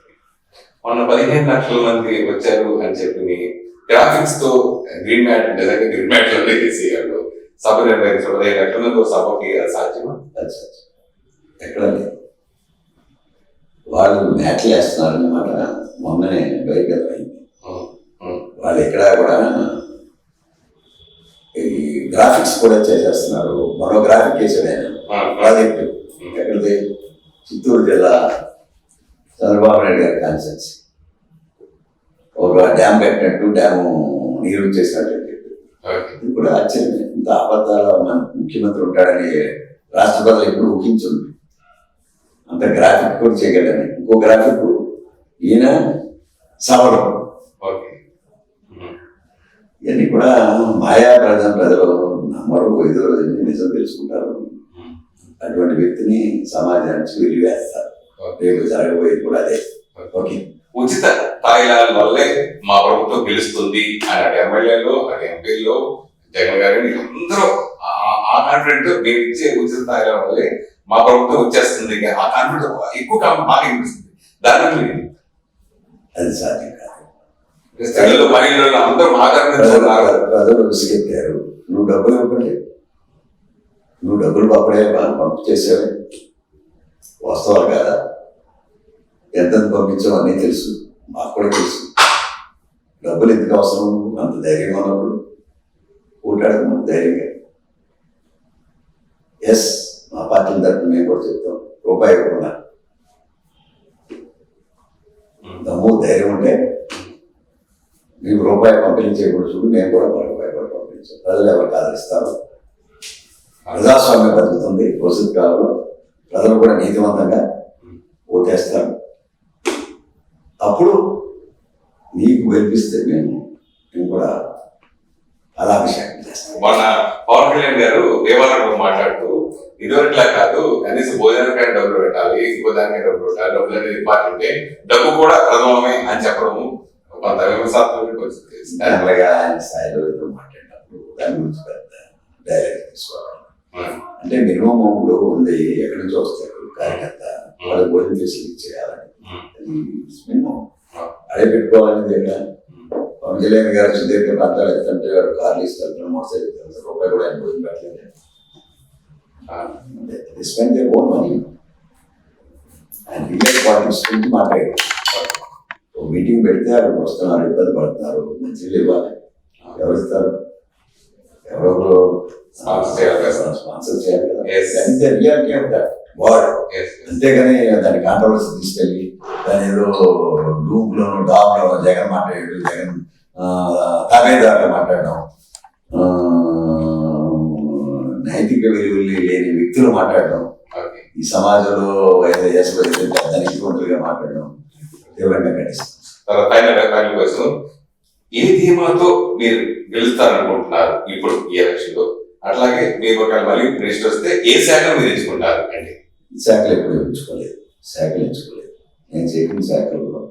మొన్న 15 లక్షల మంది వచ్చారు అని చెప్పి గ్రాఫిక్స్ తో గ్రీన్ మ్యాట్ నిజంగా గ్రీన్ మ్యాట్ లోనే చేసేయాడు. సభ నిర్వహించడం 15 లక్షల మంది సభకి సాధ్యమా? ఎక్కడ లేదు, వాళ్ళు మ్యాట్లు వేస్తున్నారన్నమాట. మొన్ననే బయట అయింది. వాళ్ళు ఎక్కడ కూడా ఈ గ్రాఫిక్స్ కూడా చేసేస్తున్నారు. మరో గ్రాఫిక్ వేసాడు ఆయన ప్రాజెక్టు. ఎక్కడిది? చిత్తూరు జిల్లా చంద్రబాబు నాయుడు గారి కాన్సెన్స్. ఒక డ్యామ్ కట్టినట్టు, డ్యాము నీరు చేసినట్టు. ఇది కూడా ఆశ్చర్యమే, ఇంత అబద్ధాలు మన ముఖ్యమంత్రి ఉంటాడని రాష్ట్ర ప్రజలు ఎప్పుడు ఊహించుంది. అంత గ్రాఫిక్ కూడా చేయగలని. ఇంకో గ్రాఫిక్ ఈయన సవరం. ఇవన్నీ కూడా మాయా ప్రజలు నమ్మరు, ఏదో నిజం తెలుసుకుంటారు. అటువంటి వ్యక్తిని సమాజానికి వెలివేస్తారు. రేపు జరగబోయేది కూడా అదే. ఓకే, ఉచిత తాయిలాల వల్లే మా ప్రభుత్వం గెలుస్తుంది అని అటు ఎమ్మెల్యేలు అటు ఎంపీలు జగన్ గారిని అందరూ ఆ కాన్ఫిడెంట్ మేము ఇచ్చే ఉచిత తాయిలాల వల్లే మా ప్రభుత్వం వచ్చేస్తుంది, ఆ కాన్ఫిడెంట్ ఎక్కువ బాగా అనిపిస్తుంది. దాని అది సాధ్యం కాదు. మహిళలు అందరూ ఆదరించారు. ప్రజలు విసిగెత్తారు. నువ్వు డబ్బులు ఇవ్వకండి, నువ్వు డబ్బులు అప్పుడే పంపు చేసావే, వాస్తవాలు కాదా? ఎంత పంపించావు అన్నీ తెలుసు, మాకు కూడా తెలుసు. డబ్బులు ఎందుకు అవసరం? అంత ధైర్యం ఉన్నప్పుడు ఓటాడకు ధైర్యంగా. ఎస్, మా పార్టీ తరఫున మేము కూడా చెప్తాం, రూపాయి ఇవ్వకుండా దమ్ము ధైర్యం ఉంటే మీకు రూపాయి పంపిణీ చేయకూడదు చూడు, మేము కూడా రూపాయి కూడా పంపించాం. ప్రజలు ఎవరికి ఆదరిస్తారు? ప్రజాస్వామ్యం బతుకుతుంది. భవిష్యత్ కాలంలో ప్రజలు కూడా నీతివంతంగా ఓటేస్తారు. అప్పుడు నీకు గెలిపిస్తే మేము కూడా అలాభిషేకం చేస్తాం. మన పవన్ కళ్యాణ్ గారు దేవాలయంలో మాట్లాడుతూ ఇదివరకులా కాదు, కనీసం భోజనానికి డబ్బులు పెట్టాలి, ఇంకో దానికి డబ్బులు పెట్టాలి, డబ్బులు అనేది ఇంపార్టెంట్, డబ్బు కూడా ప్రథమమే అని చెప్పడము కొంత విమర్శాత్మకంగా వచ్చింది. అలాగా ఆయన స్థాయిలో ఏదో మాట్లాడినప్పుడు దాని గురించి పెద్ద డైరెక్ట్ తీసుకోవాలి. అంటే మినిమం ఇప్పుడు ఉంది, ఎక్కడి నుంచి వస్తారు కార్యకర్త, వాళ్ళకి భోజనం ఫెసిలిటీ చేయాలని మినిమం అదే పెట్టుకోవాలనేది. ఎక్కడ పవన్ కళ్యాణ్ గారు సుదీర్ఘ ప్రాంతాలు ఎత్తంటే కార్లు ఇస్తారు, మోటార్ సైకిల్ రూపాయి కూడా ఆయన భోజనం పెట్టలేదు. Spend their own money. ఆయన రియల్ పాలిటిక్స్ గురించి మాట్లాడారు. మీటింగ్ పెడితే అక్కడికి వస్తున్నారు, ఇబ్బంది పడుతున్నారు, మంచిగా ఇవ్వాలి. ఎవరు ఇస్తారు? ఎవరొకరు స్పాన్సర్ చేయాలి కదా. Reality of that word. అంతేగాని దాన్ని కాంట్రవర్సీ తీసుకెళ్ళి దాని ఏదో గ్రూప్లోను డాబ్లోనూ జగన్ మాట్లాడాడు, జగన్ తబేదారులు మాట్లాడడం, నైతిక విలువలు లేని వ్యక్తులు మాట్లాడడం, ఈ సమాజంలో దానికి ముఖ్యమంత్రిగా మాట్లాడడం తీవ్రంగా ఖండిస్తాం. ఏ ధీమాతో మీరు గెలుస్తారనుకుంటున్నారు ఇప్పుడు ఈ ఎలక్షన్ లో? అట్లాగే మీరు ఒకవేళ మళ్ళీ నెక్స్ట్ వస్తే ఏ శాఖ మీరు ఎంచుకుంటారు? అంటే శాఖలు ఎప్పుడు ఎంచుకోలేదు. నేను చెప్పిన శాఖల్లో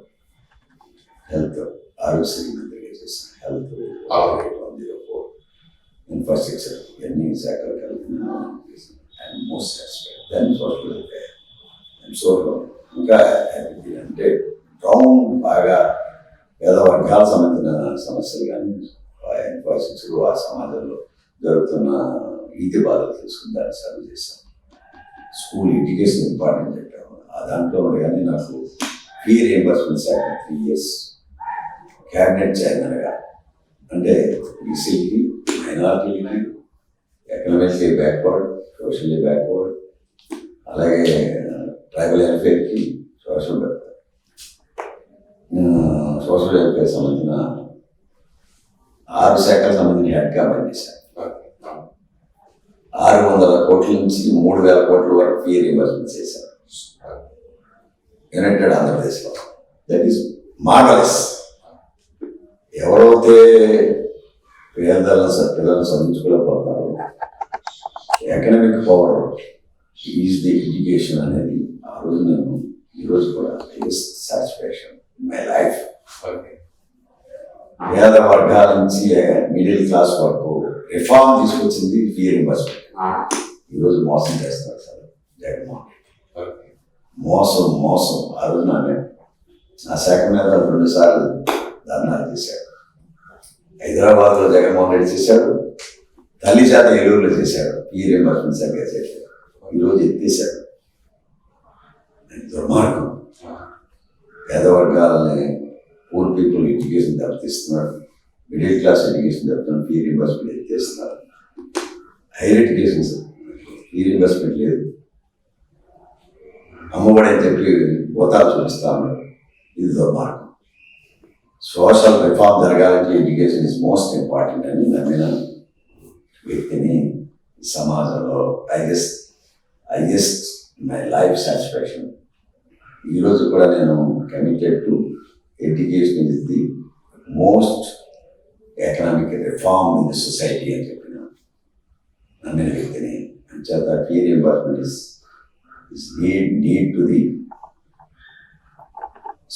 హెల్త్ ఆరోగ్యశ్రీ మంత్రిగా చేశాను. హెల్త్ ఇన్ఫ్రాస్ట్రక్చర్ ఇవన్నీ శాఖలు కలిపి and most respect then social welfare and social ఇంకా అంటే టౌన్ బాగా పేద వర్గాలకు సంబంధించిన సమస్యలు కానీ ఇన్ఫ్రాస్ట్రక్చర్ ఆ సమాజంలో జరుగుతున్న ఈతి బాధలు తెలుసుకుని దాన్ని సర్వ్ చేశాను. స్కూల్ ఎడ్యుకేషన్ ఇంపార్టెంట్ చెప్పాము. ఆ దాంట్లో కానీ నాకు ఫీ రియంబర్స్మెంట్ శాఖ 3 years క్యాబినెట్ చైర్మన్గా, అంటే బీసీలకి, మైనారిటీలకి, ఎకనామికల్లీ బ్యాక్వర్డ్, సోషల్లీ బ్యాక్వర్డ్, అలాగే ట్రైబల్ వెల్ఫేర్కి, సోషల్ వెల్ఫేర్ సంబంధించిన 6 శాఖలకు సంబంధించిన హెడ్గా పనిచేశాను. 600 కోట్ల నుంచి 3,000 కోట్ల వరకు ఫీ రియంబర్స్మెంట్ చేశాను యునైటెడ్ ఆంధ్రప్రదేశ్లో. That is marvellous. ఎవరైతే పిల్లలను చదివించుకోలేకపోతారో economic power is the education అనేది ఆ రోజు నేను ఈరోజు కూడా సాటిస్ఫాక్షన్ ఇన్ మై లైఫ్. పేద వర్గాల నుంచి మిడిల్ క్లాస్ వరకు రిఫార్మ్ తీసుకొచ్చింది ఫీ రియంబర్స్మెంట్. ఈరోజు మోసం చేస్తారు సార్ జగన్మోహన్ రెడ్డి. మోసం. ఆ రోజు నా శాఖ మీద 2 సార్లు ధర్నాలు చేశాడు. హైదరాబాద్లో జగన్మోహన్ రెడ్డి చేశాడు, తల్లి చేత ఏలూరులో చేశాడు, ఫీ రియంబర్స్మెంట్ శాఖ చేశాడు. ఈరోజు ఎత్తేశాడు. దుర్మార్గం. పేద వర్గాలని, పూర్ పీపుల్ ఎడ్యుకేషన్ దెబ్బతీస్తున్నాడు, మిడిల్ క్లాస్ ఎడ్యుకేషన్ దెబ్బతున్నాడు, ఫీ రియంబర్స్మెంట్ ఎత్తేస్తున్నారు. హైయర్ ఎడ్యుకేషన్ ఫీ రియంబర్స్మెంట్ లేదు. అమ్మఒడి అని చెప్పి పోతాలు చూపిస్తా ఉన్నాడు. ఇది దుర్మార్గం. సోషల్ రిఫార్మ్ జరగాలంటే ఎడ్యుకేషన్ ఇస్ మోస్ట్ ఇంపార్టెంట్ అని నమ్మిన వ్యక్తిని సమాజంలో I just my life satisfaction. ఈరోజు కూడా నేను committed to education is the most economic reform in the society అని చెప్పిన నమ్మిన వ్యక్తిని. అంచేత fee reimbursement is need to the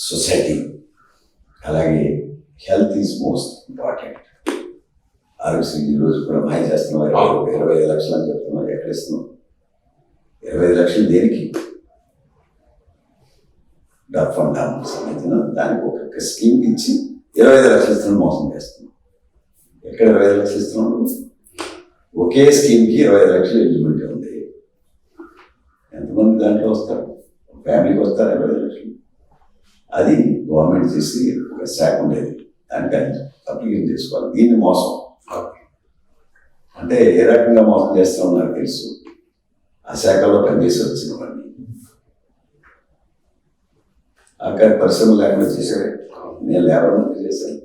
society. అలాగే health is most important. Aarogyasri ఈరోజు కూడా మాయ చేస్తున్నాం. 25 లక్షలు అని చెప్తున్నాం. ఎక్కడ ఇస్తున్నాం? 25 లక్షలు దేనికి? డఫ్ అండ్ డమ్ సంబంధించిన దానికి ఒక్కొక్క స్కీమ్ ఇచ్చి 25 లక్షలు ఇస్తున్నాం, మోసం చేస్తున్నాం. ఎక్కడ 25 లక్షలు ఇస్తున్నాం? ఒకే స్కీమ్కి 25 లక్షలు ఎలిజిబిలిటీ ఉంది. ఎంతమంది దాంట్లో వస్తారు? ఫ్యామిలీకి వస్తారు 25 లక్షలు. అది గవర్నమెంట్ చేసి ఒక శాఖ ఉండేది, దానికి అప్లికేషన్ చేసుకోవాలి. దీన్ని మోసం అంటే ఏ రకంగా మోసం చేస్తామో నాకు తెలుసు. ఆ శాఖలో పనిచేసి వచ్చిన వాడిని అక్కడ పరిశ్రమ లేకుండా చేశాడు. నేను లేబర్ మంత్రి చేశాను.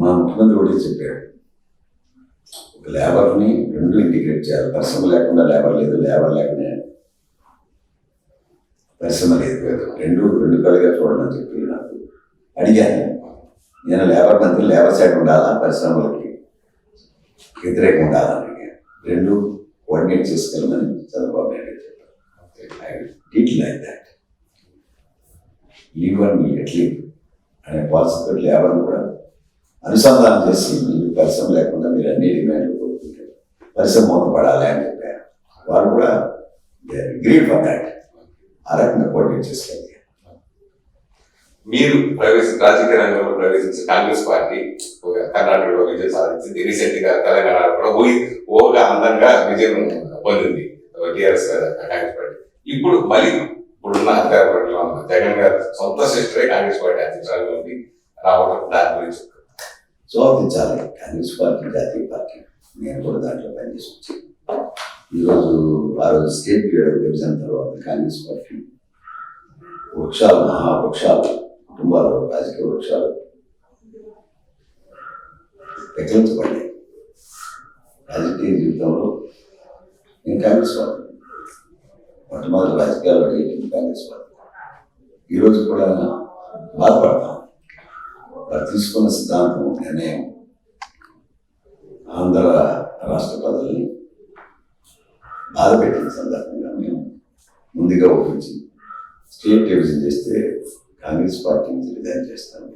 మా ముఖ్యమంత్రి కూడా చెప్పాడు, ఒక లేబర్ని 2 ఇంటిగ్రేట్ చేయాలి. పరిశ్రమ లేకుండా లేబర్ లేదు, లేబర్ లేకుండా పరిశ్రమ లేదు. 2 కలుగా చూడమని చెప్పి నాకు అడిగాను. నేను లేబర్ మంత్రి, లేబర్ సైడ్ ఉండాలా, పరిశ్రమలకి వ్యతిరేకంగా ఉండాలని అడిగాను. 2 కోఆర్డినేట్ చేసుకెళ్ళమని చంద్రబాబు నాయుడు చెప్పారు. I did like that. Leave and let leave అనే పాలసీతో లేబర్ని కూడా అనుసంధానం చేసి, మీరు పరిశ్రమ లేకుండా మీరు అన్ని డిమాండ్లు కోరుకుంటే పరిశ్రమ మూతపడాలి అని చెప్పారు. వాళ్ళు కూడా అగ్రీడ్ ఫర్ దాట్. ఆ రకంగా కోఆర్డినేట్ చేసుకోవాలి. మీరు రాజకీయ రంగంలో ప్రవేశించిన కాంగ్రెస్ పార్టీ కర్ణాటకలో విజయం సాధించింది. రీసెంట్ గా తెలంగాణలో కూడా ఓగా అందంగా విజయం పొందింది టీఆర్ఎస్ కాంగ్రెస్ పార్టీ. ఇప్పుడు మళ్ళీ ఇప్పుడున్న అధికార పార్టీలో ఉన్న జగన్ గారు సొంత సిస్టరే కాంగ్రెస్ పార్టీ అధ్యక్షురాలు ఉంది రావడం, దాని గురించి స్వాగతించాలి. కాంగ్రెస్ పార్టీ జాతీయ పార్టీ. నేను కూడా దాంట్లో పనిచేసి వచ్చాను. ఈరోజు ఆ రోజు స్టేట్ విభజన తర్వాత కాంగ్రెస్ పార్టీ వృక్షాలు, మహావృక్షాలు, కుటుంబాలు, రాజకీయ వృక్షాలు పెకలించబడ్డాయి. రాజకీయ జీవితంలో నేను కాంగ్రెస్ పార్టీ మొట్టమొదటి రాజకీయాలు అడిగేది కాంగ్రెస్ పార్టీ. ఈరోజు కూడా బాధపడతాం. వారు తీసుకున్న సిద్ధాంతం, నిర్ణయం ఆంధ్ర రాష్ట్ర ప్రజల్ని బాధ పెట్టిన సందర్భంగా మేము ముందుగా ఒప్పించి స్టేట్ డివిజన్ చేస్తే కాంగ్రెస్ పార్టీ నుంచి రిజైన్ చేస్తాను,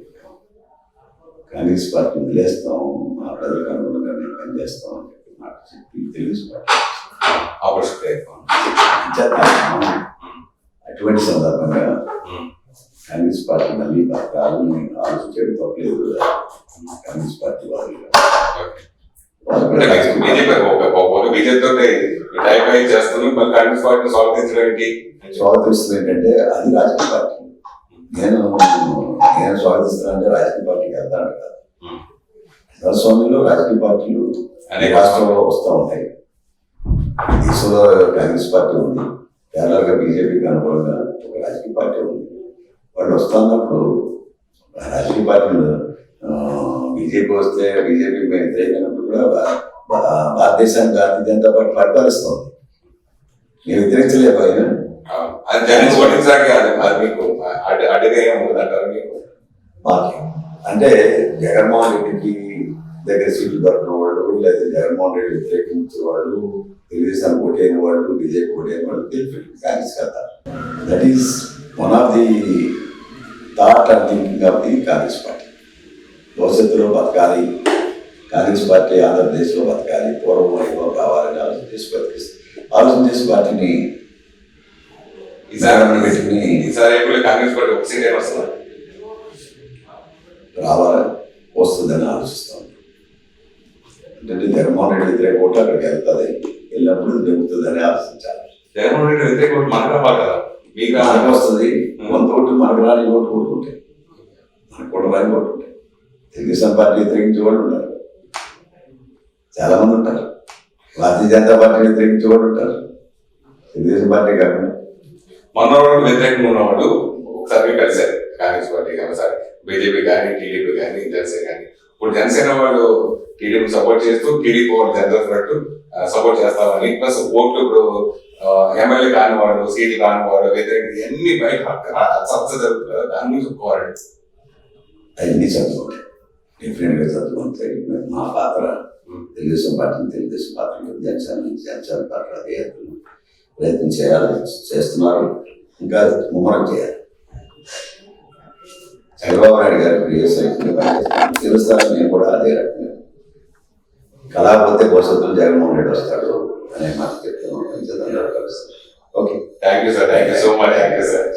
కాంగ్రెస్ పార్టీ వదిలేస్తాం, మా ప్రజలకు అనుగుణంగా మేము పనిచేస్తాం అని చెప్పి మాట చెప్పి తెలుగుదేశం పార్టీ ఆపర్చునిటీ అటువంటి సందర్భంగా కాంగ్రెస్ పార్టీ మళ్ళీ బతకాలని ఆలోచించడం తప్పలేదు కదా. కాంగ్రెస్ పార్టీ వాళ్ళు బీజేపీతో చేస్తున్నాం, మళ్ళీ కాంగ్రెస్ పార్టీ స్వాగతించడం ఏంటి? స్వాగతిస్తుంది ఏంటంటే అది రాజకీయ పార్టీ. నేను స్వాగతిస్తానంటే రాజకీయ పార్టీకి వెళ్తాను కాదు. ప్రజాస్వామ్యంలో రాజకీయ పార్టీలు అనే రాష్ట్రంలో వస్తూ ఉంటాయి. దేశంలో కాంగ్రెస్ పార్టీ ఉంది, కేరళగా బీజేపీకి అనుకూలంగా ఒక రాజకీయ పార్టీ ఉంది. వాళ్ళు వస్తున్నప్పుడు రాజకీయ పార్టీలు బీజేపీ వస్తే బీజేపీకి వ్యతిరేకమైనప్పుడు కూడా భారతదేశానికి భారతీయ జనతా పార్టీ పరిపాలిస్తుంది. నేను వ్యతిరేకించలేదు ఆయన. అది జగన్ ఓడించాక అది మీకు అడ్డుగా ఏముంటుంది అంటారు మీకు? అంటే జగన్మోహన్ రెడ్డికి దగ్గర సీట్లు దొరికిన వాళ్ళు, లేదా జగన్మోహన్ రెడ్డి వ్యతిరేకించే వాళ్ళు, తెలుగుదేశానికి ఓటైన వాళ్ళు, బీజేపీ ఓటైన వాళ్ళు కాంగ్రెస్ కదా. That is one of the thought and thinking of the Congress party. భవిష్యత్తులో బతకాలి, కాంగ్రెస్ పార్టీ ఆంధ్రప్రదేశ్లో బతకాలి, పూర్వం వైభవం కావాలని ఆలోచన చేసి పార్టీని పెట్టుకుని ఈసారి కాంగ్రెస్ పార్టీ ఒక సీట్ వస్తుందా? రావాలని వస్తుందని ఆలోచిస్తాం. అంటే జగన్మోహన్ రెడ్డి వ్యతిరేక ఓటు అక్కడికి వెళ్తుంది, వెళ్ళినప్పుడు దొరుకుతుందని ఆలోచించాలి. జగన్మోహన్ రెడ్డి వ్యతిరేక ఓటు మనకు రావాలి కదా, మనకు వస్తుంది. కొంత ఓటు మనకు రాని ఓటు కూడా ఉంటాయి, మనకు కూడా రాని ఓటు ఉంటాయి. తెలుగుదేశం పార్టీ వ్యతిరేకించే వాళ్ళు ఉంటారు, చాలా మంది ఉంటారు. భారతీయ జనతా పార్టీ వ్యతిరేకించే వాళ్ళు ఉంటారు, తెలుగుదేశం పార్టీ కాకుండా. మొన్న వ్యతిరేకంగా ఉన్నవాళ్ళు ఒకసారి కలిశారు కాంగ్రెస్ పార్టీ కానీ, ఒకసారి బీజేపీ కానీ, టీడీపీ కానీ, జనసేన కానీ. ఇప్పుడు జనసేన వాళ్ళు టీడీపీ సపోర్ట్ చేస్తూ టీడీపీ వాళ్ళు జనసేనట్టు సపోర్ట్ చేస్తామని, ప్లస్ ఓట్లు ఇప్పుడు ఎమ్మెల్యే కాని వాళ్ళు, సీట్లు కాని వాళ్ళు వ్యతిరేకంగా అన్ని బయట చర్చ జరుగుతుంది కదా, దాని గురించి ఒప్పుకోవాలండి. అవన్నీ చదువుకోండి, డిఫరెంట్గా చదువుకుంటాయి. మా పాత్ర తెలుగుదేశం పార్టీ జనసేన పాత్ర అదే ప్రయత్నం చేస్తున్నారు, ఇంకా ముమ్మరం చేయాలి. చంద్రబాబు నాయుడు గారి తెలుస్తాను, నేను కూడా అదే రకంగా కళాపోతే భవిష్యత్తులో జగన్మోహన్ రెడ్డి వస్తాడు అనే మాట చెప్తాను. Okay, thank you sir, thank you so much, thank you sir.